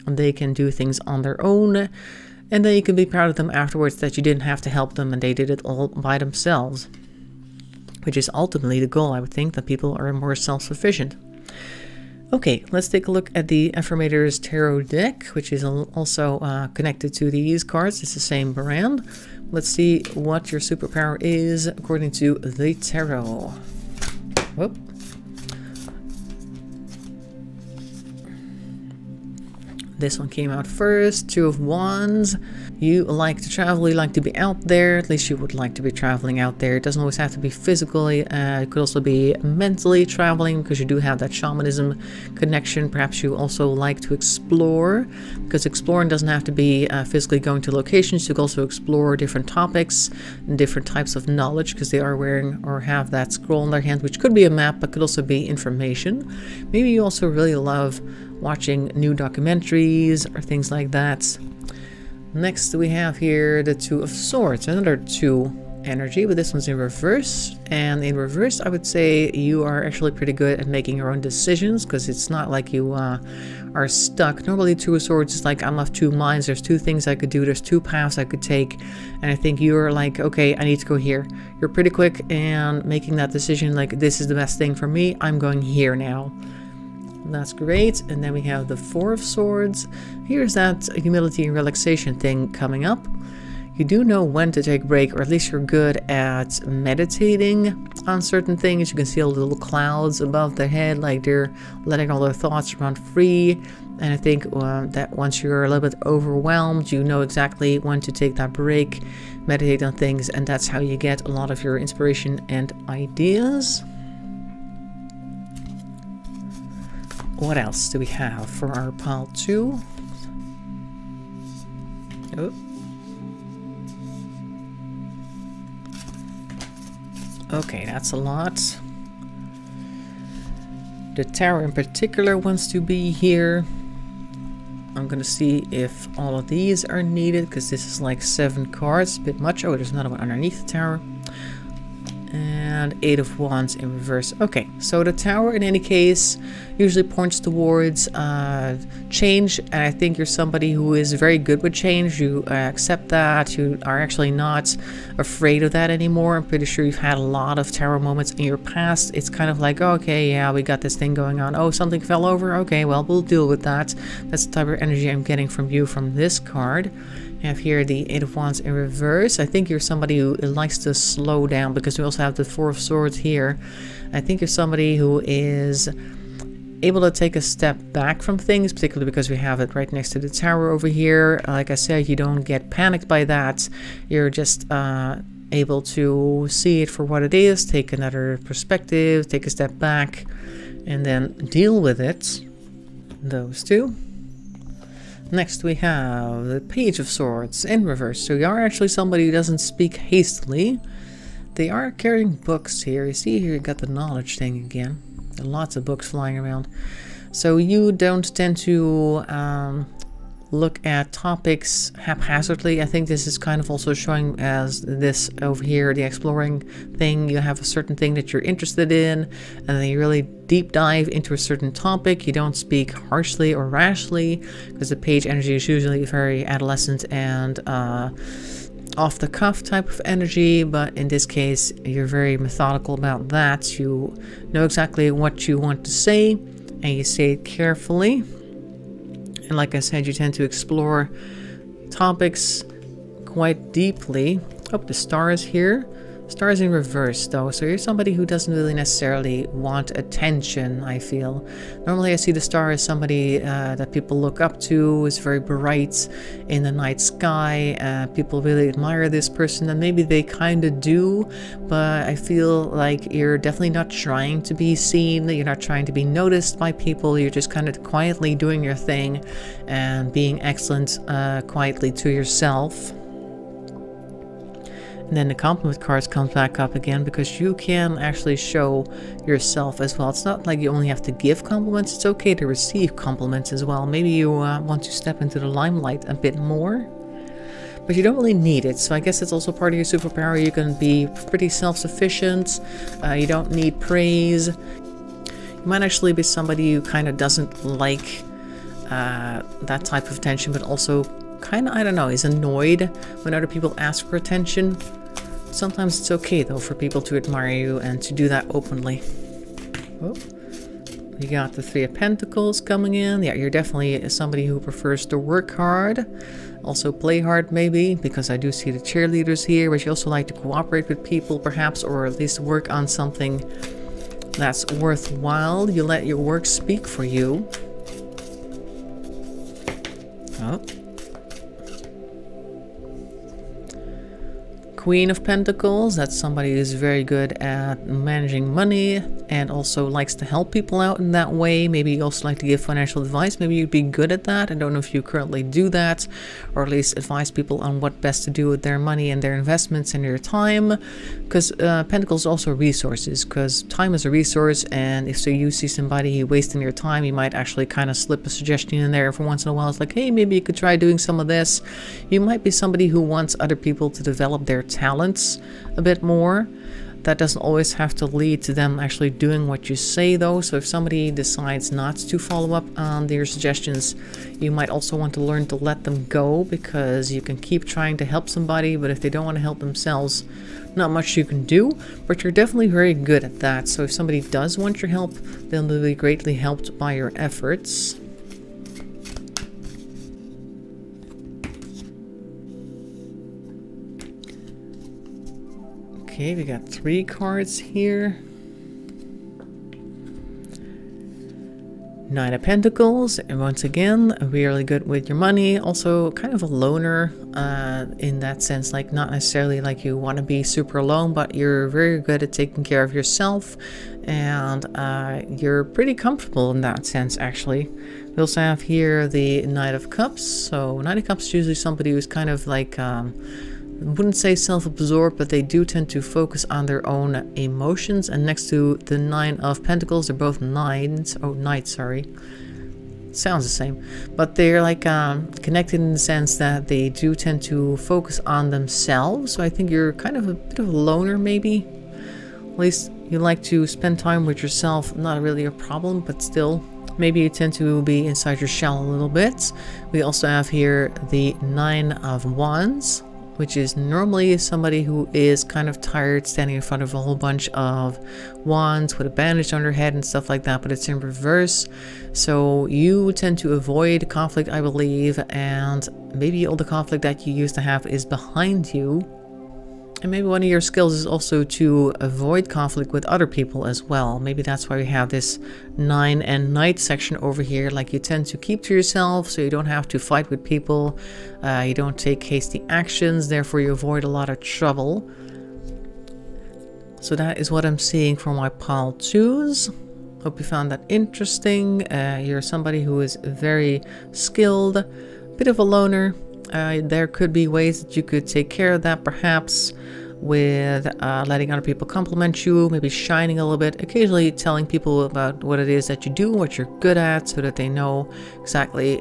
[SPEAKER 1] And they can do things on their own. And then you can be proud of them afterwards that you didn't have to help them and they did it all by themselves. Which is ultimately the goal, I would think, that people are more self-sufficient. Okay, let's take a look at the Affirmator's Tarot deck, which is also connected to these cards. It's the same brand. Let's see what your superpower is according to the Tarot. Whoop. This one came out first, Two of Wands. You like to travel, you like to be out there, at least you would like to be traveling out there. It doesn't always have to be physically, it could also be mentally traveling because you do have that shamanism connection. Perhaps you also like to explore, because exploring doesn't have to be physically going to locations. You can also explore different topics and different types of knowledge because they are wearing or have that scroll in their hand, which could be a map but could also be information. Maybe you also really love watching new documentaries or things like that. Next we have here the Two of Swords, another 2 energy, but this one's in reverse. And in reverse, I would say you are actually pretty good at making your own decisions, because it's not like you are stuck. Normally Two of Swords is like, I'm of 2 minds, there's 2 things I could do, there's 2 paths I could take, and I think you're like, okay, I need to go here. You're pretty quick and making that decision, like, this is the best thing for me, I'm going here now. That's great. And then we have the Four of Swords. Here's that humility and relaxation thing coming up. You do know when to take a break, or at least you're good at meditating on certain things. You can see all the little clouds above their head, like they're letting all their thoughts run free. And I think that once you're a little bit overwhelmed, you know exactly when to take that break, meditate on things, and that's how you get a lot of your inspiration and ideas. What else do we have for our pile 2? Oh. Okay, that's a lot. The Tower in particular wants to be here. I'm gonna see if all of these are needed, because this is like 7 cards, a bit much. Oh, there's another one underneath the Tower. And 8 of Wands in reverse. Okay, so the Tower in any case usually points towards change, and I think you're somebody who is very good with change. You accept that. You are actually not afraid of that anymore. I'm pretty sure you've had a lot of Tower moments in your past. It's kind of like, oh, okay, yeah, we got this thing going on. Oh, something fell over. Okay, well, we'll deal with that. That's the type of energy I'm getting from you from this card. I have here the 8 of Wands in reverse. I think you're somebody who likes to slow down, because we also have the 4 of Swords here. I think you're somebody who is able to take a step back from things, particularly because we have it right next to the Tower over here. Like I said, you don't get panicked by that. You're just able to see it for what it is, take another perspective, take a step back, and then deal with it. Those 2. Next we have the Page of Swords in reverse. So you are actually somebody who doesn't speak hastily. They are carrying books here. You see here you got the knowledge thing again. There are lots of books flying around. So you don't tend to look at topics haphazardly. I think this is kind of also showing as this over here, the exploring thing. You have a certain thing that you're interested in, and then you really deep dive into a certain topic. You don't speak harshly or rashly, because the page energy is usually very adolescent and off the cuff type of energy, but in this case you're very methodical about that. You know exactly what you want to say, and you say it carefully. And like I said, you tend to explore topics quite deeply. Oh, the Star is here. Star is in reverse though, so you're somebody who doesn't really necessarily want attention, I feel. Normally I see the Star as somebody that people look up to, is very bright in the night sky. People really admire this person, and maybe they kind of do, but I feel like you're definitely not trying to be seen, you're not trying to be noticed by people, you're just kind of quietly doing your thing and being excellent quietly to yourself. And then the compliment cards comes back up again because you can actually show yourself as well. It's not like you only have to give compliments. It's okay to receive compliments as well. Maybe you want to step into the limelight a bit more, but you don't really need it. So I guess it's also part of your superpower. You can be pretty self-sufficient. You don't need praise. You might actually be somebody who kind of doesn't like that type of attention, but also kind of, I don't know, is annoyed when other people ask for attention. Sometimes it's okay though for people to admire you and to do that openly. Oh, you got the Three of Pentacles coming in. Yeah, you're definitely somebody who prefers to work hard. Also play hard maybe, because I do see the cheerleaders here, but you also like to cooperate with people perhaps, or at least work on something that's worthwhile. You let your work speak for you. Oh. Queen of Pentacles, that's somebody who's very good at managing money and also likes to help people out in that way. Maybe you also like to give financial advice. Maybe you'd be good at that. I don't know if you currently do that, or at least advise people on what best to do with their money and their investments and their time, because Pentacles also resources, because time is a resource, and if so you see somebody wasting your time, you might actually kind of slip a suggestion in there for once in a while. It's like, hey, maybe you could try doing some of this. You might be somebody who wants other people to develop their talents a bit more. That doesn't always have to lead to them actually doing what you say though. So if somebody decides not to follow up on their suggestions, you might also want to learn to let them go, because you can keep trying to help somebody, but if they don't want to help themselves, not much you can do. But you're definitely very good at that. So if somebody does want your help, they'll be greatly helped by your efforts. Okay, we got 3 cards here. Nine of Pentacles, and once again, really good with your money. Also kind of a loner in that sense, like not necessarily like you want to be super alone, but you're very good at taking care of yourself, and you're pretty comfortable in that sense actually. We also have here the Knight of Cups. So Knight of Cups is usually somebody who's kind of like I wouldn't say self-absorbed, but they do tend to focus on their own emotions. And next to the Nine of Pentacles, they're both nines. Oh, knights, sorry. Sounds the same. But they're like connected in the sense that they do tend to focus on themselves. So I think you're kind of a bit of a loner, maybe. At least you like to spend time with yourself. Not really a problem, but still. Maybe you tend to be inside your shell a little bit. We also have here the Nine of Wands, which is normally somebody who is kind of tired standing in front of a whole bunch of wands with a bandage on their head and stuff like that, but it's in reverse. So you tend to avoid conflict, I believe, and maybe all the conflict that you used to have is behind you. And maybe one of your skills is also to avoid conflict with other people as well. Maybe that's why we have this 9 and Knight section over here. Like you tend to keep to yourself so you don't have to fight with people. You don't take hasty actions, therefore you avoid a lot of trouble. So that is what I'm seeing for my pile 2s. Hope you found that interesting. You're somebody who is very skilled, bit of a loner. There could be ways that you could take care of that, perhaps with letting other people compliment you, maybe shining a little bit, occasionally telling people about what it is that you do, what you're good at, so that they know exactly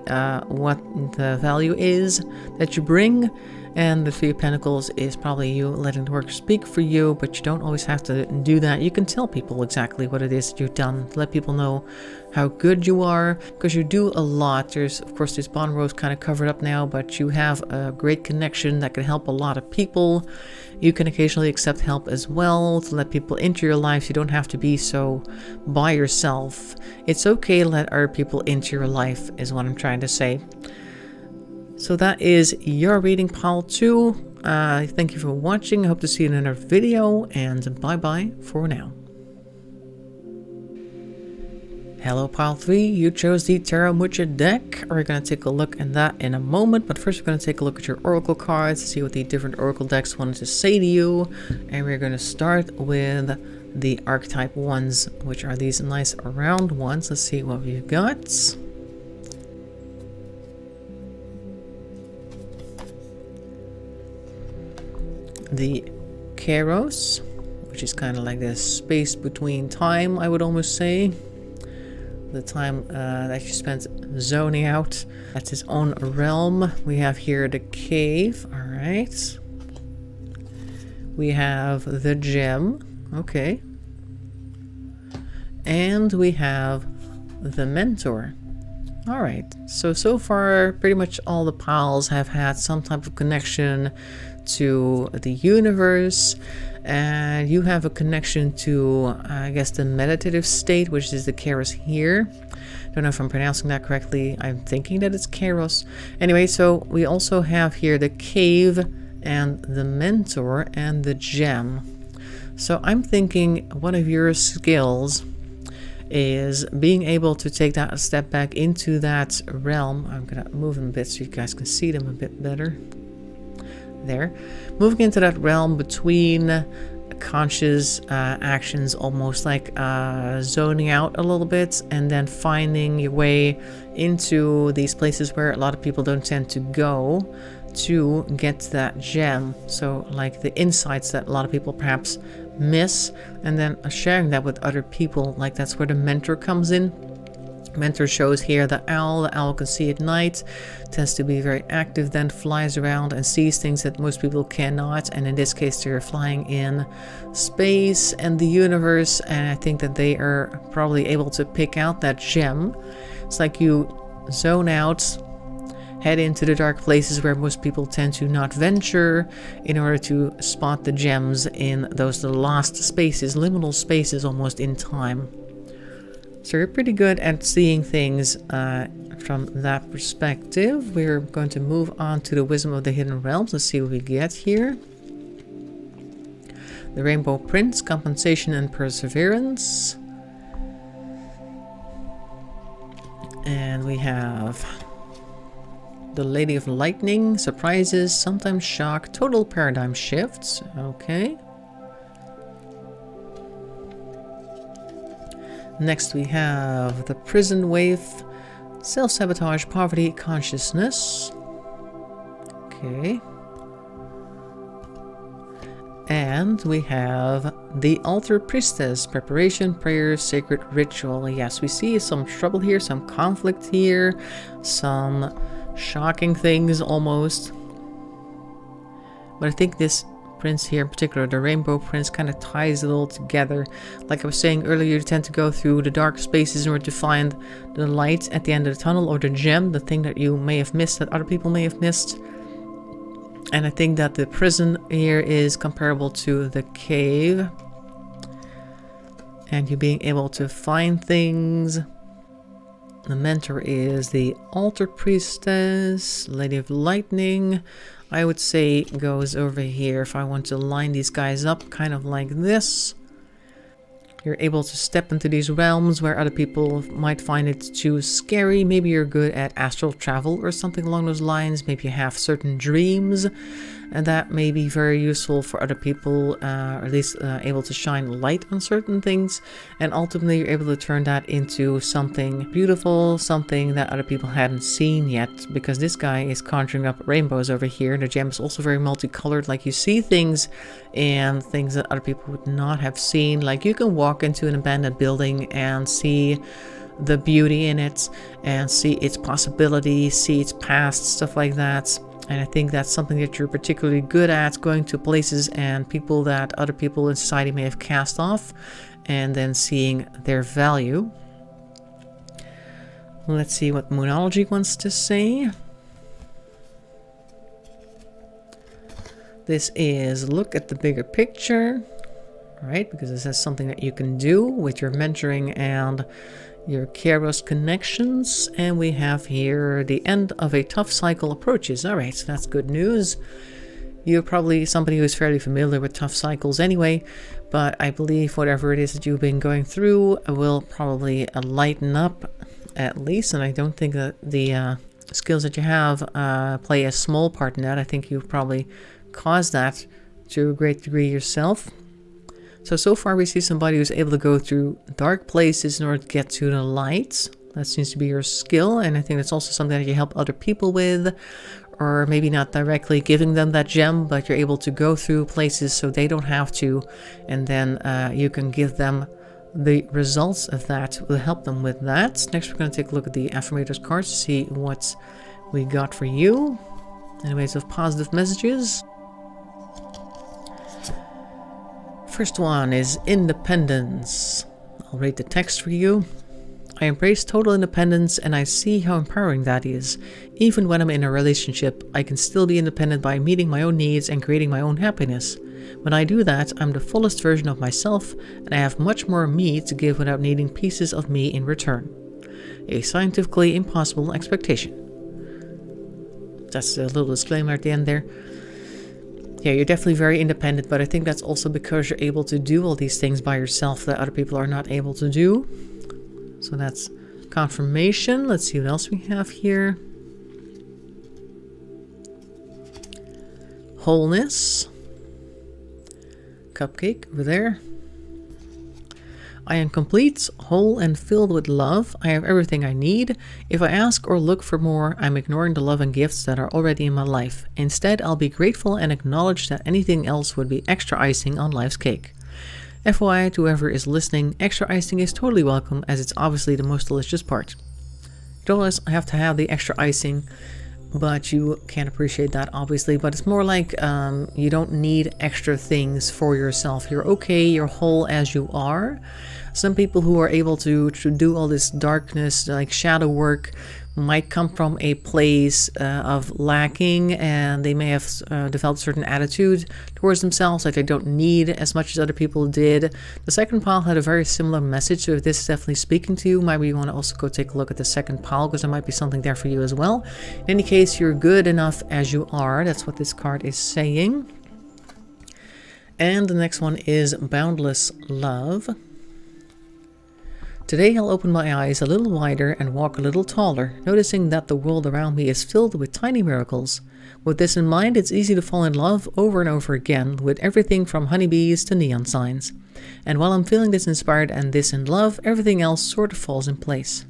[SPEAKER 1] what the value is that you bring. And the Three of Pentacles is probably you letting the work speak for you, but you don't always have to do that. You can tell people exactly what it is that you've done, let people know how good you are, because you do a lot. There's, of course, this bottom row is kind of covered up now, but you have a great connection that can help a lot of people. You can occasionally accept help as well to let people into your life. You don't have to be so by yourself. It's okay to let other people into your life, is what I'm trying to say. So that is your reading, pile 2. Thank you for watching. I hope to see you in another video, and bye-bye for now. Hello, pile 3. You chose the Tarot Mucha deck. We're going to take a look at that in a moment, but first we're going to take a look at your oracle cards to see what the different oracle decks wanted to say to you. And we're going to start with the archetype ones, which are these nice round ones. Let's see what we've got. The Kairos, which is kind of like this space between time, I would almost say. The time that you spent zoning out. That's his own realm. We have here the cave. All right. We have the gem. Okay. And we have the mentor. All right. So far, pretty much all the pals have had some type of connection to the universe. And you have a connection to, I guess, the meditative state, which is the Kairos here. Don't know if I'm pronouncing that correctly. I'm thinking that it's Kairos. Anyway, so we also have here the cave and the mentor and the gem. So I'm thinking one of your skills is being able to take that a step back into that realm. I'm gonna move them a bit so you guys can see them a bit better. There, moving into that realm between conscious actions, almost like zoning out a little bit, and then finding your way into these places where a lot of people don't tend to go to get that gem. So like the insights that a lot of people perhaps miss, and then sharing that with other people. Like that's where the mentor comes in. Mentor shows here the owl can see at night, tends to be very active, then flies around and sees things that most people cannot, and in this case they're flying in space and the universe, and I think that they are probably able to pick out that gem. It's like you zone out, head into the dark places where most people tend to not venture in order to spot the gems in those lost spaces, liminal spaces almost in time. So you're pretty good at seeing things from that perspective. We're going to move on to the Wisdom of the Hidden Realms. Let's see what we get here. The Rainbow Prince, Compensation and Perseverance. And we have the Lady of Lightning, Surprises, Sometimes Shock, Total Paradigm Shifts. Okay. Next we have the Prison Waif, Self-Sabotage, Poverty, Consciousness. Okay. And we have the Altar Priestess, Preparation, Prayer, Sacred Ritual. Yes, we see some trouble here, some conflict here, some shocking things almost. But I think this Prince here in particular, the Rainbow Prince, kind of ties it all together. Like I was saying earlier, you tend to go through the dark spaces in order to find the light at the end of the tunnel, or the gem, the thing that you may have missed, that other people may have missed. And I think that the prison here is comparable to the cave, and you being able to find things. The mentor is the Altar Priestess, Lady of Lightning. I would say goes over here if I want to line these guys up kind of like this. You're able to step into these realms where other people might find it too scary. Maybe you're good at astral travel or something along those lines. Maybe you have certain dreams, and that may be very useful for other people, or at least able to shine light on certain things. And ultimately you're able to turn that into something beautiful, something that other people hadn't seen yet, because this guy is conjuring up rainbows over here. The gem is also very multicolored, like you see things and things that other people would not have seen. Like you can walk into an abandoned building and see the beauty in it, and see its possibilities, see its past, stuff like that. And I think that's something that you're particularly good at, going to places and people that other people in society may have cast off, and then seeing their value. Let's see what Moonology wants to say. This is look at the bigger picture, right? Because this is something that you can do with your mentoring and your Kairos connections. And we have here the end of a tough cycle approaches. All right, so that's good news. You're probably somebody who's fairly familiar with tough cycles anyway, but I believe whatever it is that you've been going through will probably lighten up at least. And I don't think that the skills that you have play a small part in that. I think you've probably caused that to a great degree yourself. So far we see somebody who's able to go through dark places in order to get to the light. That seems to be your skill, and I think that's also something that you help other people with, or maybe not directly giving them that gem, but you're able to go through places so they don't have to, and then you can give them the results of that, will help them with that. Next, we're going to take a look at the affirmators cards to see what we got for you. Anyways, of positive messages. First one is independence. I'll read the text for you. I embrace total independence and I see how empowering that is. Even when I'm in a relationship, I can still be independent by meeting my own needs and creating my own happiness. When I do that, I'm the fullest version of myself and I have much more me to give without needing pieces of me in return. A scientifically impossible expectation. That's a little disclaimer at the end there. Yeah, you're definitely very independent, but I think that's also because you're able to do all these things by yourself that other people are not able to do. So that's confirmation. Let's see what else we have here. Wholeness. Cupcake over there. I am complete, whole, and filled with love. I have everything I need. If I ask or look for more, I'm ignoring the love and gifts that are already in my life. Instead, I'll be grateful and acknowledge that anything else would be extra icing on life's cake. FYI to whoever is listening, extra icing is totally welcome as it's obviously the most delicious part. You don't always have to have the extra icing, but you can appreciate that obviously. But it's more like you don't need extra things for yourself. You're okay, you're whole as you are. Some people who are able to do all this darkness, like shadow work, might come from a place of lacking, and they may have developed a certain attitude towards themselves, like they don't need as much as other people did. The second pile had a very similar message, so if this is definitely speaking to you, maybe you want to also go take a look at the second pile, because there might be something there for you as well. In any case, you're good enough as you are. That's what this card is saying. And the next one is boundless love. Today I'll open my eyes a little wider and walk a little taller, noticing that the world around me is filled with tiny miracles. With this in mind, it's easy to fall in love over and over again with everything from honeybees to neon signs. And while I'm feeling this inspired and this in love, everything else sort of falls in place.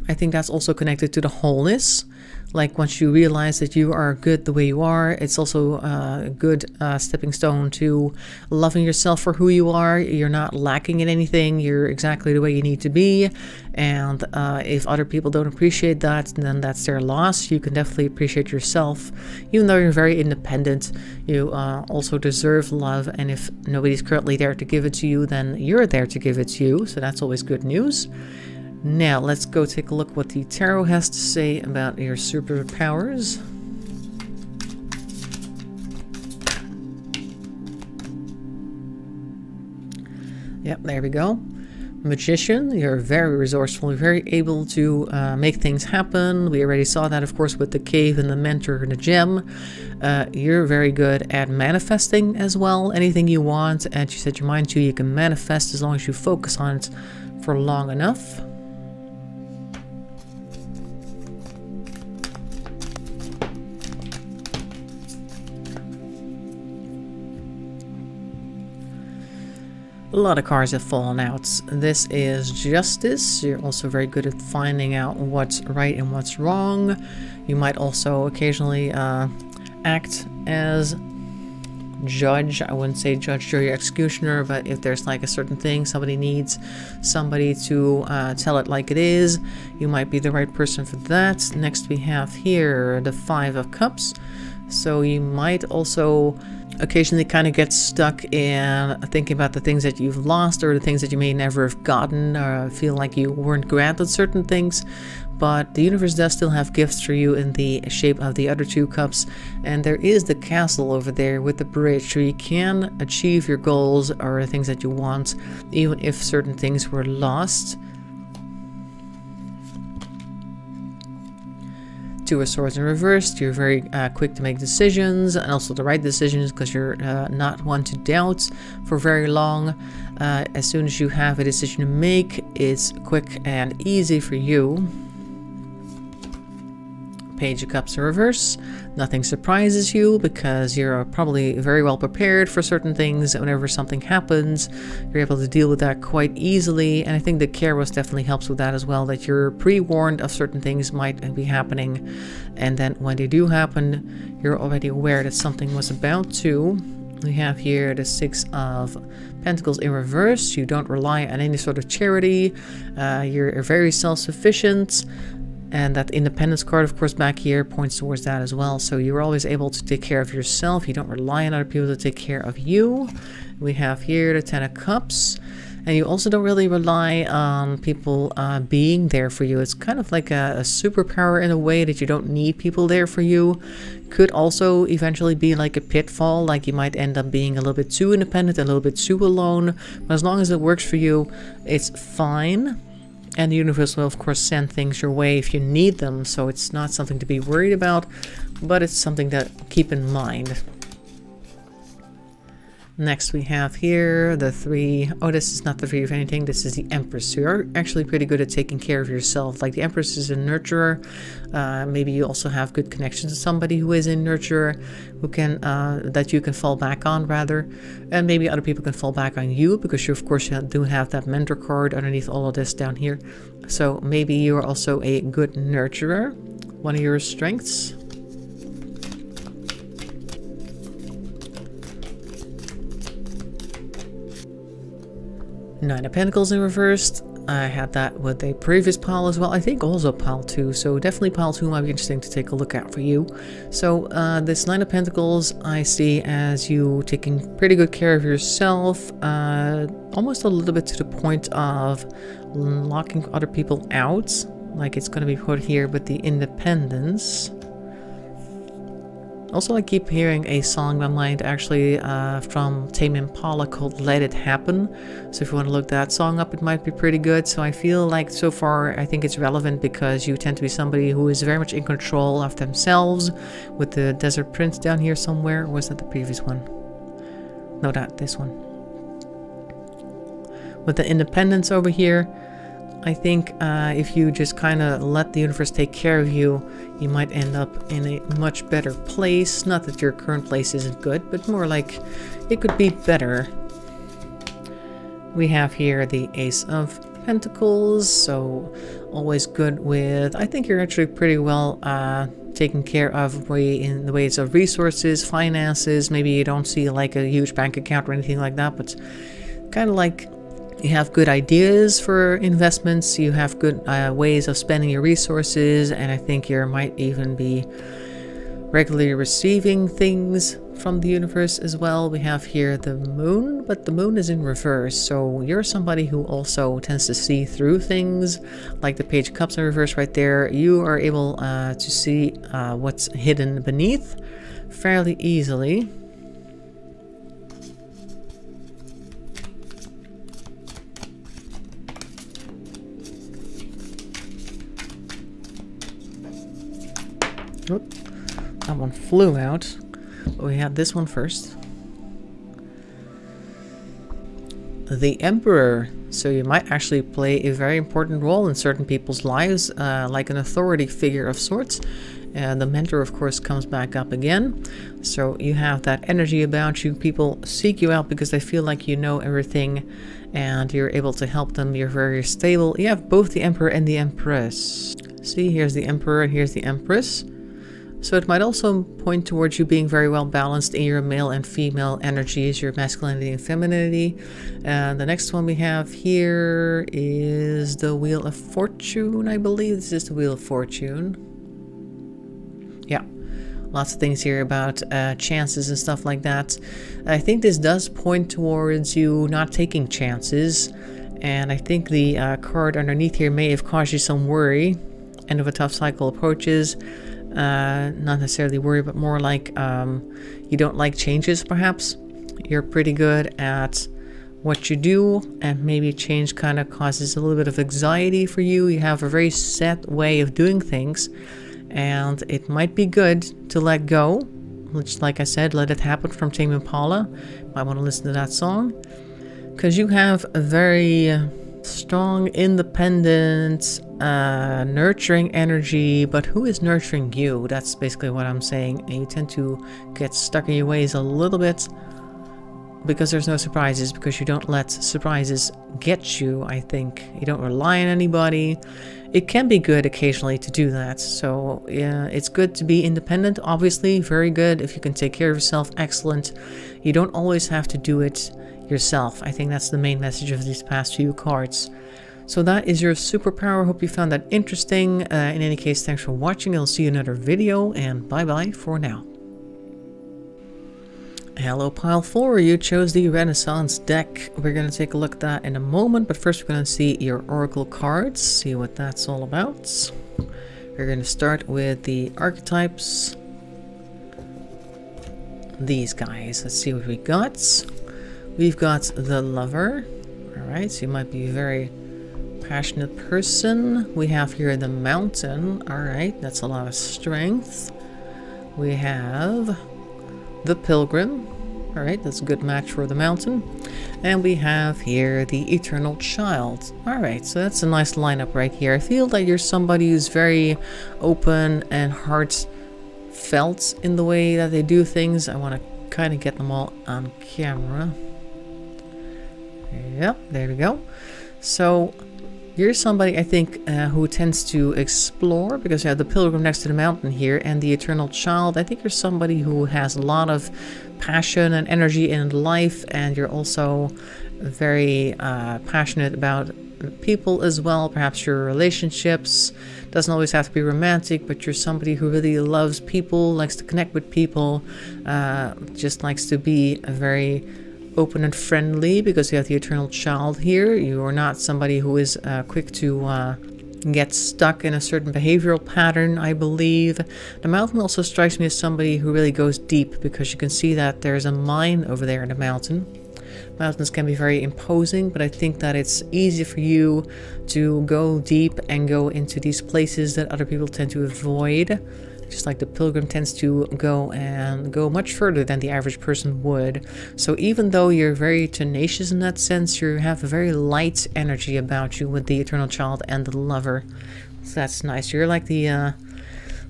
[SPEAKER 1] I think that's also connected to the wholeness. Like once you realize that you are good the way you are, it's also a good stepping stone to loving yourself for who you are. You're not lacking in anything. You're exactly the way you need to be. And if other people don't appreciate that, then that's their loss. You can definitely appreciate yourself. Even though you're very independent, you also deserve love. And if nobody's currently there to give it to you, then you're there to give it to you. So that's always good news. Now, let's go take a look what the tarot has to say about your superpowers. Yep, there we go. Magician, you're very resourceful, you're very able to make things happen. We already saw that, of course, with the cave and the mentor and the gem. You're very good at manifesting as well. Anything you want and you set your mind to, you can manifest as long as you focus on it for long enough. A lot of cards have fallen out. This is justice. You're also very good at finding out what's right and what's wrong. You might also occasionally act as judge. I wouldn't say judge, jury, executioner, but if there's like a certain thing, somebody needs somebody to tell it like it is, you might be the right person for that. Next we have here the Five of Cups. So you might also occasionally kind of get stuck in thinking about the things that you've lost or the things that you may never have gotten, or feel like you weren't granted certain things. But the universe does still have gifts for you in the shape of the other two cups. And there is the castle over there with the bridge, so you can achieve your goals or things that you want, even if certain things were lost. Two of Swords in reversed. You're very quick to make decisions, and also the right decisions, because you're not one to doubt for very long. As soon as you have a decision to make, it's quick and easy for you. Page of Cups in reverse. Nothing surprises you because you're probably very well prepared for certain things. Whenever something happens, you're able to deal with that quite easily. And I think the Kairos definitely helps with that as well, that you're pre-warned of certain things might be happening. And then when they do happen, you're already aware that something was about to. We have here the Six of Pentacles in reverse. You don't rely on any sort of charity. You're very self-sufficient. And that independence card, of course, back here points towards that as well. So you're always able to take care of yourself. You don't rely on other people to take care of you. We have here the Ten of Cups. And you also don't really rely on people being there for you. It's kind of like a superpower in a way that you don't need people there for you. Could also eventually be like a pitfall, like you might end up being a little bit too independent, a little bit too alone. But as long as it works for you, it's fine. And the universe will, of course, send things your way if you need them. So it's not something to be worried about, but it's something to keep in mind. Next we have here the three. Oh, this is not the three of anything. This is the Empress. So you're actually pretty good at taking care of yourself. Like the Empress is a nurturer. Maybe you also have good connections to somebody who is a nurturer, who can that you can fall back on rather, and maybe other people can fall back on you because you, of course, do have that mentor card underneath all of this down here. So maybe you're also a good nurturer. One of your strengths. Nine of Pentacles in reversed. I had that with a previous pile as well. I think also pile 2. So definitely pile 2 might be interesting to take a look at for you. So this Nine of Pentacles I see as you taking pretty good care of yourself. Almost a little bit to the point of locking other people out. Like it's going to be put here with the Independence. Also, I keep hearing a song in my mind, actually, from Tame Impala called Let It Happen. So if you want to look that song up, it might be pretty good. So I feel like so far, I think it's relevant because you tend to be somebody who is very much in control of themselves. With the Desert Prince down here somewhere. Or was that the previous one? No, this one. With the Independence over here, I think if you just kind of let the universe take care of you, you might end up in a much better place. Not that your current place isn't good, but more like it could be better. We have here the Ace of Pentacles, so always good with... I think you're actually pretty well taken care of in the ways of resources, finances. Maybe you don't see like a huge bank account or anything like that, but kind of like... You have good ideas for investments, you have good ways of spending your resources, and I think you might even be regularly receiving things from the universe as well. We have here the Moon, but the Moon is in reverse, so you're somebody who also tends to see through things, like the Page of Cups in reverse right there. You are able to see what's hidden beneath fairly easily. Oop, that one flew out, but we had this one first. The Emperor. So you might actually play a very important role in certain people's lives, like an authority figure of sorts. And the mentor, of course, comes back up again. So you have that energy about you. People seek you out because they feel like you know everything and you're able to help them. You're very stable. You have both the Emperor and the Empress. See, here's the Emperor, here's the Empress. So it might also point towards you being very well balanced in your male and female energies, your masculinity and femininity. And the next one we have here is the Wheel of Fortune, I believe. This is the Wheel of Fortune. Yeah, lots of things here about chances and stuff like that. I think this does point towards you not taking chances. And I think the card underneath here may have caused you some worry. End of a tough cycle approaches. Not necessarily worry, but more like you don't like changes, perhaps. You're pretty good at what you do, and maybe change kind of causes a little bit of anxiety for you. You have a very set way of doing things, and it might be good to let go. Which, like I said, Let It Happen from Tame Impala. Might want to listen to that song. Because you have a very Strong, independent, nurturing energy, but who is nurturing you? That's basically what I'm saying. And you tend to get stuck in your ways a little bit because there's no surprises, because you don't let surprises get you, I think. You don't rely on anybody. It can be good occasionally to do that. So yeah, it's good to be independent, obviously. Very good. If you can take care of yourself, excellent. You don't always have to do it yourself. I think that's the main message of these past few cards. So that is your superpower. Hope you found that interesting. In any case, thanks for watching. I'll see you in another video, and bye-bye for now. Hello, Pile 4. You chose the Renaissance deck. We're going to take a look at that in a moment, but first we're going to see your Oracle cards, see what that's all about. We're going to start with the archetypes. These guys. Let's see what we got. We've got the Lover. Alright, so you might be a very passionate person. We have here the Mountain. Alright, that's a lot of strength. We have the Pilgrim. Alright, that's a good match for the Mountain. And we have here the Eternal Child. Alright, so that's a nice lineup right here. I feel that you're somebody who's very open and heartfelt in the way that they do things. I want to kind of get them all on camera. Yep, there we go. So you're somebody, I think, who tends to explore, because you have the Pilgrim next to the Mountain here and the Eternal Child. I think you're somebody who has a lot of passion and energy in life, and you're also very passionate about people as well. Perhaps your relationships. Doesn't always have to be romantic, but you're somebody who really loves people, likes to connect with people, just likes to be a very open and friendly, because you have the Eternal Child here. You are not somebody who is quick to get stuck in a certain behavioral pattern, I believe. The Mountain also strikes me as somebody who really goes deep, because you can see that there's a mine over there in the mountain. Mountains can be very imposing, but I think that it's easy for you to go deep and go into these places that other people tend to avoid. Just like the Pilgrim tends to go much further than the average person would. So even though you're very tenacious in that sense, you have a very light energy about you with the Eternal Child and the Lover. So that's nice. You're like the, I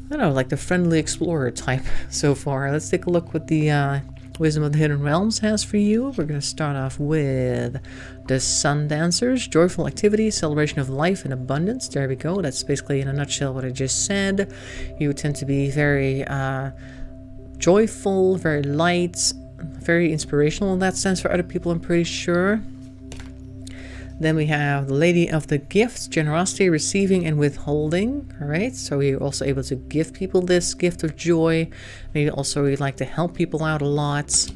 [SPEAKER 1] don't know, like the friendly explorer type so far. Let's take a look what the Wisdom of the Hidden Realms has for you. We're going to start off with the Sun Dancers. Joyful activity, celebration of life and abundance. There we go. That's basically in a nutshell what I just said. You tend to be very joyful, very light, very inspirational in that sense for other people, I'm pretty sure. Then we have the Lady of the Gifts, generosity, receiving and withholding. Alright, so you're also able to give people this gift of joy. Maybe also you'd like to help people out a lot.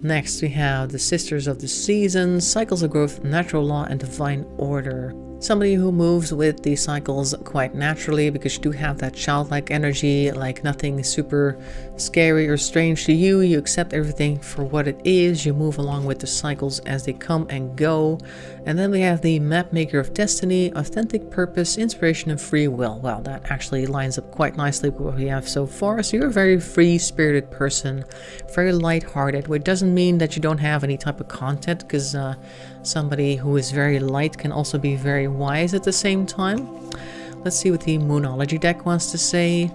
[SPEAKER 1] Next we have the Sisters of the Seasons, cycles of growth, natural law and divine order. Somebody who moves with the cycles quite naturally, because you do have that childlike energy, like nothing super scary or strange to you. You accept everything for what it is. You move along with the cycles as they come and go. And then we have the Mapmaker of Destiny, authentic purpose, inspiration and free will. Well, that actually lines up quite nicely with what we have so far. So you're a very free-spirited person, very light-hearted, which doesn't mean that you don't have any type of content, because somebody who is very light can also be very wise at the same time. Let's see what the Moonology deck wants to say.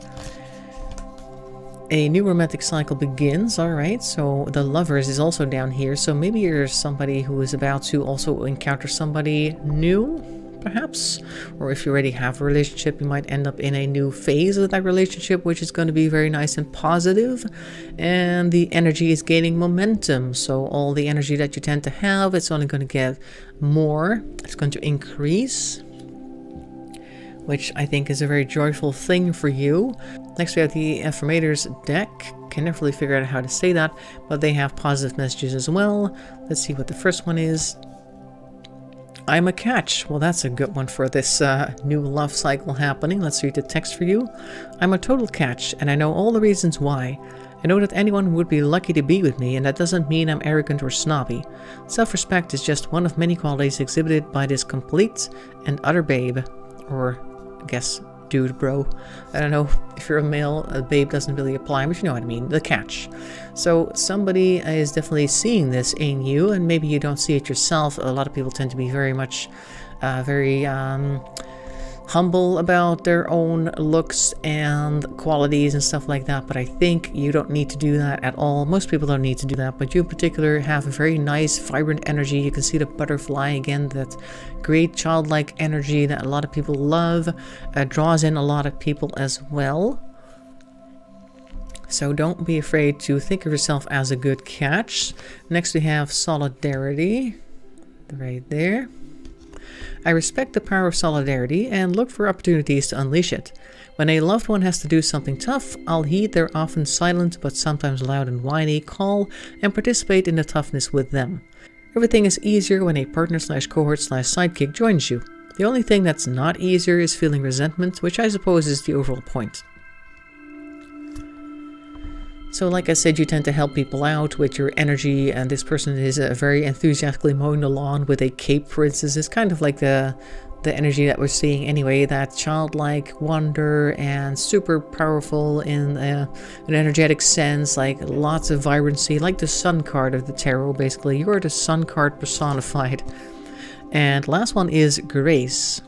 [SPEAKER 1] A new romantic cycle begins. Alright, so the Lovers is also down here. So maybe you're somebody who is about to also encounter somebody new, perhaps. Or if you already have a relationship, you might end up in a new phase of that relationship, which is going to be very nice and positive. And the energy is gaining momentum. So all the energy that you tend to have, it's only going to get more. It's going to increase, which I think is a very joyful thing for you. Next we have the Affirmators deck. Can never really figure out how to say that, but they have positive messages as well. Let's see what the first one is. I'm a catch. Well, that's a good one for this new love cycle happening. Let's read the text for you. I'm a total catch, and I know all the reasons why. I know that anyone would be lucky to be with me, and that doesn't mean I'm arrogant or snobby. Self-respect is just one of many qualities exhibited by this complete and utter babe, or I guess dude, bro. I don't know if you're a male, a babe doesn't really apply, but you know what I mean, the catch. So somebody is definitely seeing this in you, and maybe you don't see it yourself. A lot of people tend to be very much, very humble about their own looks and qualities and stuff like that, but I think you don't need to do that at all. Most people don't need to do that, but you in particular have a very nice, vibrant energy. You can see the butterfly again, that great childlike energy that a lot of people love, draws in a lot of people as well. So don't be afraid to think of yourself as a good catch. Next we have solidarity, right there. I respect the power of solidarity and look for opportunities to unleash it. When a loved one has to do something tough, I'll heed their often silent but sometimes loud and whiny call and participate in the toughness with them. Everything is easier when a partner/cohort/sidekick joins you. The only thing that's not easier is feeling resentment, which I suppose is the overall point. So like I said, you tend to help people out with your energy, and this person is very enthusiastically mowing the lawn with a cape, for instance. It's kind of like the energy that we're seeing anyway, that childlike wonder and super powerful in an energetic sense, like lots of vibrancy, like the sun card of the tarot basically. You're the sun card personified. And last one is grace.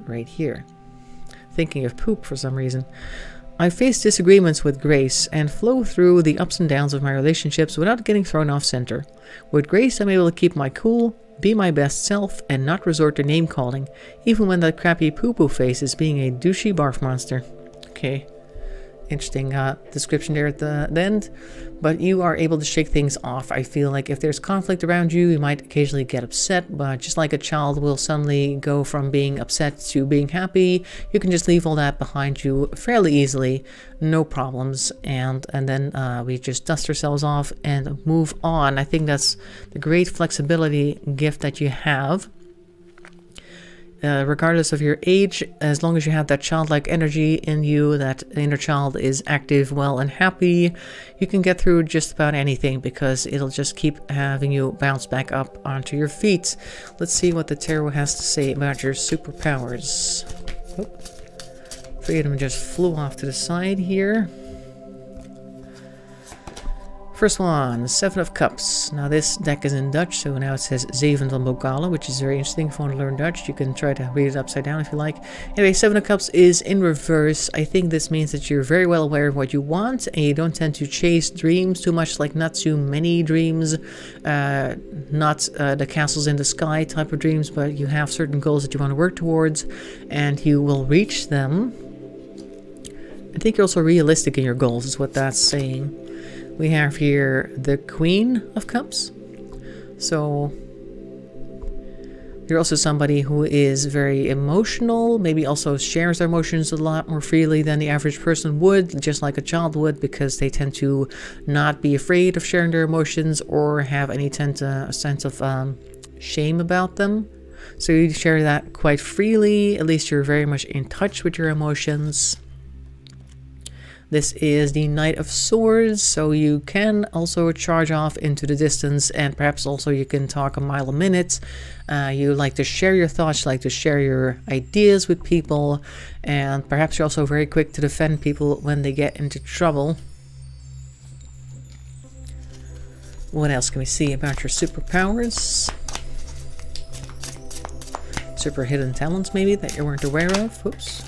[SPEAKER 1] Right here. Thinking of poop for some reason. I face disagreements with grace and flow through the ups and downs of my relationships without getting thrown off center. With grace, I'm able to keep my cool, be my best self, and not resort to name calling, even when that crappy poo-poo face is being a douchey barf monster. Okay. Interesting description there at the end, but you are able to shake things off. I feel like if there's conflict around you, you might occasionally get upset, but just like a child will suddenly go from being upset to being happy, you can just leave all that behind you fairly easily, no problems, and then we just dust ourselves off and move on. I think that's the great flexibility gift that you have. Regardless of your age, as long as you have that childlike energy in you, that inner child is active, well, and happy, you can get through just about anything because it'll just keep having you bounce back up onto your feet. Let's see what the tarot has to say about your superpowers. Oh, 3 of them just flew off to the side here. First one, 7 of Cups. Now this deck is in Dutch, so now it says Zeven van Bokalen, which is very interesting. If you want to learn Dutch, you can try to read it upside down if you like. Anyway, 7 of Cups is in reverse. I think this means that you're very well aware of what you want, and you don't tend to chase dreams too much, like not too many dreams, not the castles in the sky type of dreams, but you have certain goals that you want to work towards, and you will reach them. I think you're also realistic in your goals, is what that's saying. We have here the Queen of Cups. So you're also somebody who is very emotional, maybe also shares their emotions a lot more freely than the average person would, just like a child would, because they tend to not be afraid of sharing their emotions or have any a sense of shame about them. So you share that quite freely, at least you're very much in touch with your emotions. This is the Knight of Swords, so you can also charge off into the distance, and perhaps also you can talk a mile a minute. You like to share your thoughts, you like to share your ideas with people, and perhaps you're also very quick to defend people when they get into trouble. What else can we see about your superpowers? Super hidden talents maybe that you weren't aware of. Oops.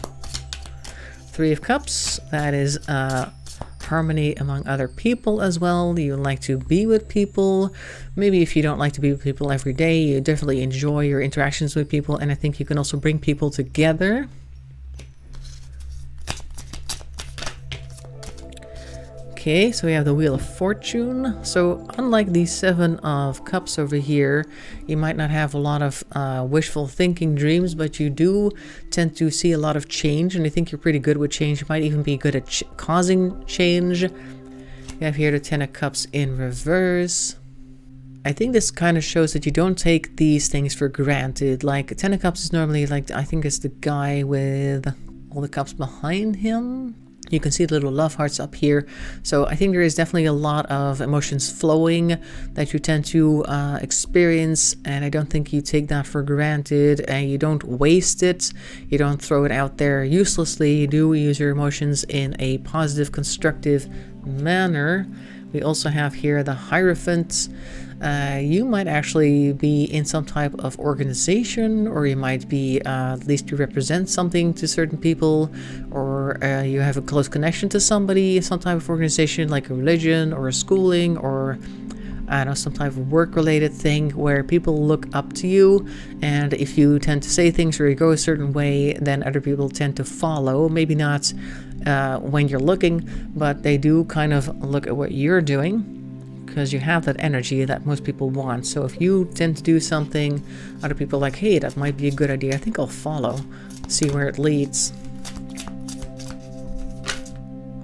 [SPEAKER 1] 3 of Cups, that is harmony among other people as well. You like to be with people. Maybe if you don't like to be with people every day, you definitely enjoy your interactions with people, and I think you can also bring people together. Okay, so we have the Wheel of Fortune. So unlike the 7 of Cups over here, you might not have a lot of wishful thinking dreams, but you do tend to see a lot of change, and I think you're pretty good with change. You might even be good at causing change. We have here the 10 of Cups in reverse. I think this kind of shows that you don't take these things for granted. Like 10 of Cups is normally like, I think it's the guy with all the cups behind him. You can see the little love hearts up here. So I think there is definitely a lot of emotions flowing that you tend to experience, and I don't think you take that for granted, and you don't waste it. You don't throw it out there uselessly. You do use your emotions in a positive, constructive manner. We also have here the Hierophant. You might actually be in some type of organization, or you might be at least you represent something to certain people, or you have a close connection to somebody, some type of organization like a religion or a schooling, or I don't know, some type of work-related thing where people look up to you, and if you tend to say things or you go a certain way, then other people tend to follow. Maybe not when you're looking, but they do kind of look at what you're doing, because you have that energy that most people want. So if you tend to do something, other people are like, hey, that might be a good idea, I think I'll follow, see where it leads.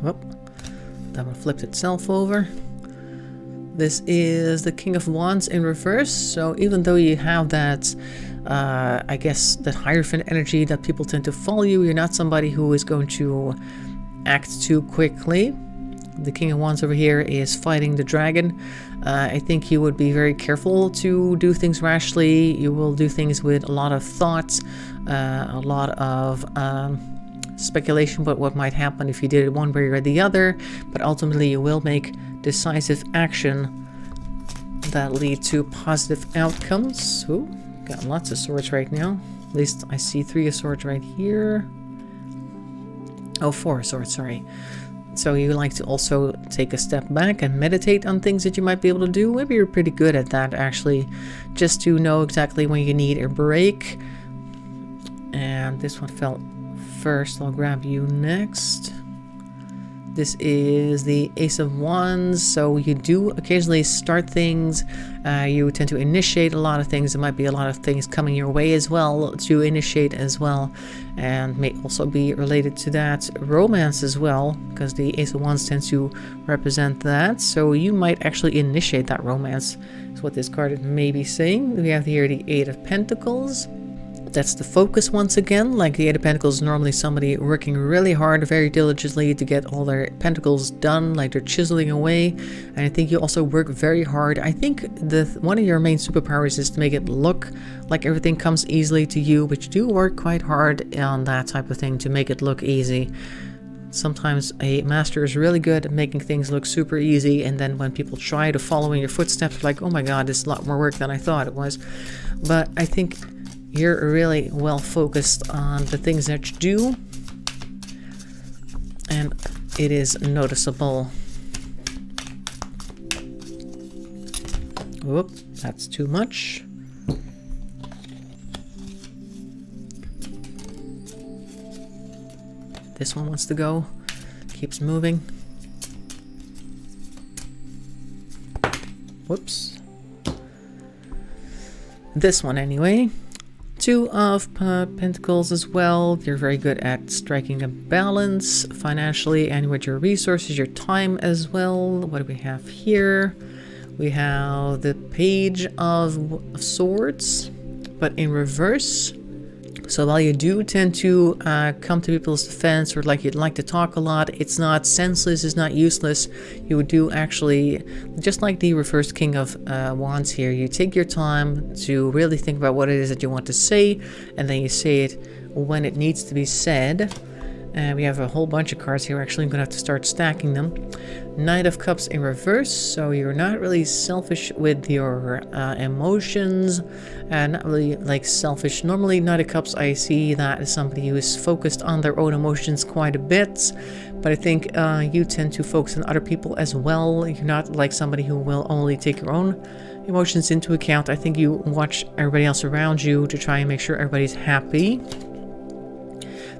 [SPEAKER 1] Whoop, that one flipped itself over. This is the King of Wands in reverse. So even though you have that, I guess, that Hierophant energy that people tend to follow you, you're not somebody who is going to act too quickly. The King of Wands over here is fighting the dragon. I think you would be very careful to do things rashly. You will do things with a lot of thought, a lot of speculation about what might happen if you did it one way or the other, but ultimately you will make decisive action that lead to positive outcomes. Ooh, got lots of swords right now. At least I see 3 of swords right here. Oh, 4 of swords, sorry. So you like to also take a step back and meditate on things that you might be able to do. Maybe you're pretty good at that, actually, just to know exactly when you need a break. And this one fell first. I'll grab you next. This is the Ace of Wands. So you do occasionally start things. You tend to initiate a lot of things. There might be a lot of things coming your way as well to initiate as well. And may also be related to that romance as well, because the Ace of Wands tends to represent that. So you might actually initiate that romance, is what this card may be saying. We have here the Eight of Pentacles. That's the focus once again. Like the Eight of Pentacles is normally somebody working really hard, very diligently to get all their pentacles done, like they're chiseling away. And I think you also work very hard. I think one of your main superpowers is to make it look like everything comes easily to you, but you do work quite hard on that type of thing to make it look easy. Sometimes a master is really good at making things look super easy, and then when people try to follow in your footsteps, like, oh my god, this is a lot more work than I thought it was. But I think you're really well focused on the things that you do, and it is noticeable. Whoop, that's too much. This one wants to go, keeps moving. Whoops. This one anyway. 2 of Pentacles as well. You're very good at striking a balance financially and with your resources, your time as well. What do we have here? We have the Page of Swords, but in reverse. So while you do tend to come to people's defense, or like you'd like to talk a lot, it's not senseless, it's not useless. You do actually, just like the reversed King of Wands here, you take your time to really think about what it is that you want to say, and then you say it when it needs to be said. And we have a whole bunch of cards here. Actually, I'm going to have to start stacking them. Knight of Cups in reverse. So you're not really selfish with your emotions. Not really like selfish. Normally, Knight of Cups, I see that as somebody who is focused on their own emotions quite a bit. But I think you tend to focus on other people as well. You're not like somebody who will only take your own emotions into account. I think you watch everybody else around you to try and make sure everybody's happy.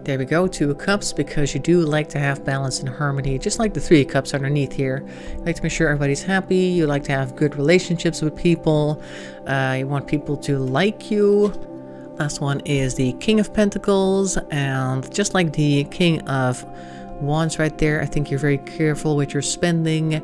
[SPEAKER 1] There we go, 2 of Cups, because you do like to have balance and harmony, just like the 3 of Cups underneath here. You like to make sure everybody's happy, you like to have good relationships with people, you want people to like you. Last one is the King of Pentacles, and just like the King of Wands right there, I think you're very careful with your spending.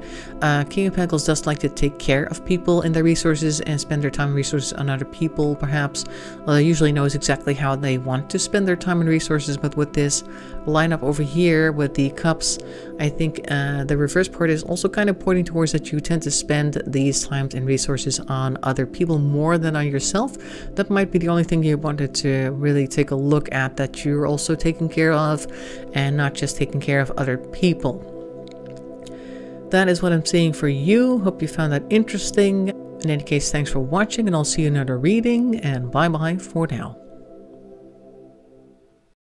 [SPEAKER 1] King of Pentacles does like to take care of people and their resources and spend their time and resources on other people, perhaps. Usually knows exactly how they want to spend their time and resources, but with this line up over here with the cups, I think the reverse part is also kind of pointing towards that you tend to spend these times and resources on other people more than on yourself. That might be the only thing you wanted to really take a look at, that you're also taking care of and not just taking care of other people. That is what I'm seeing for you. Hope you found that interesting. In any case, thanks for watching, and I'll see you in another reading, and bye bye for now.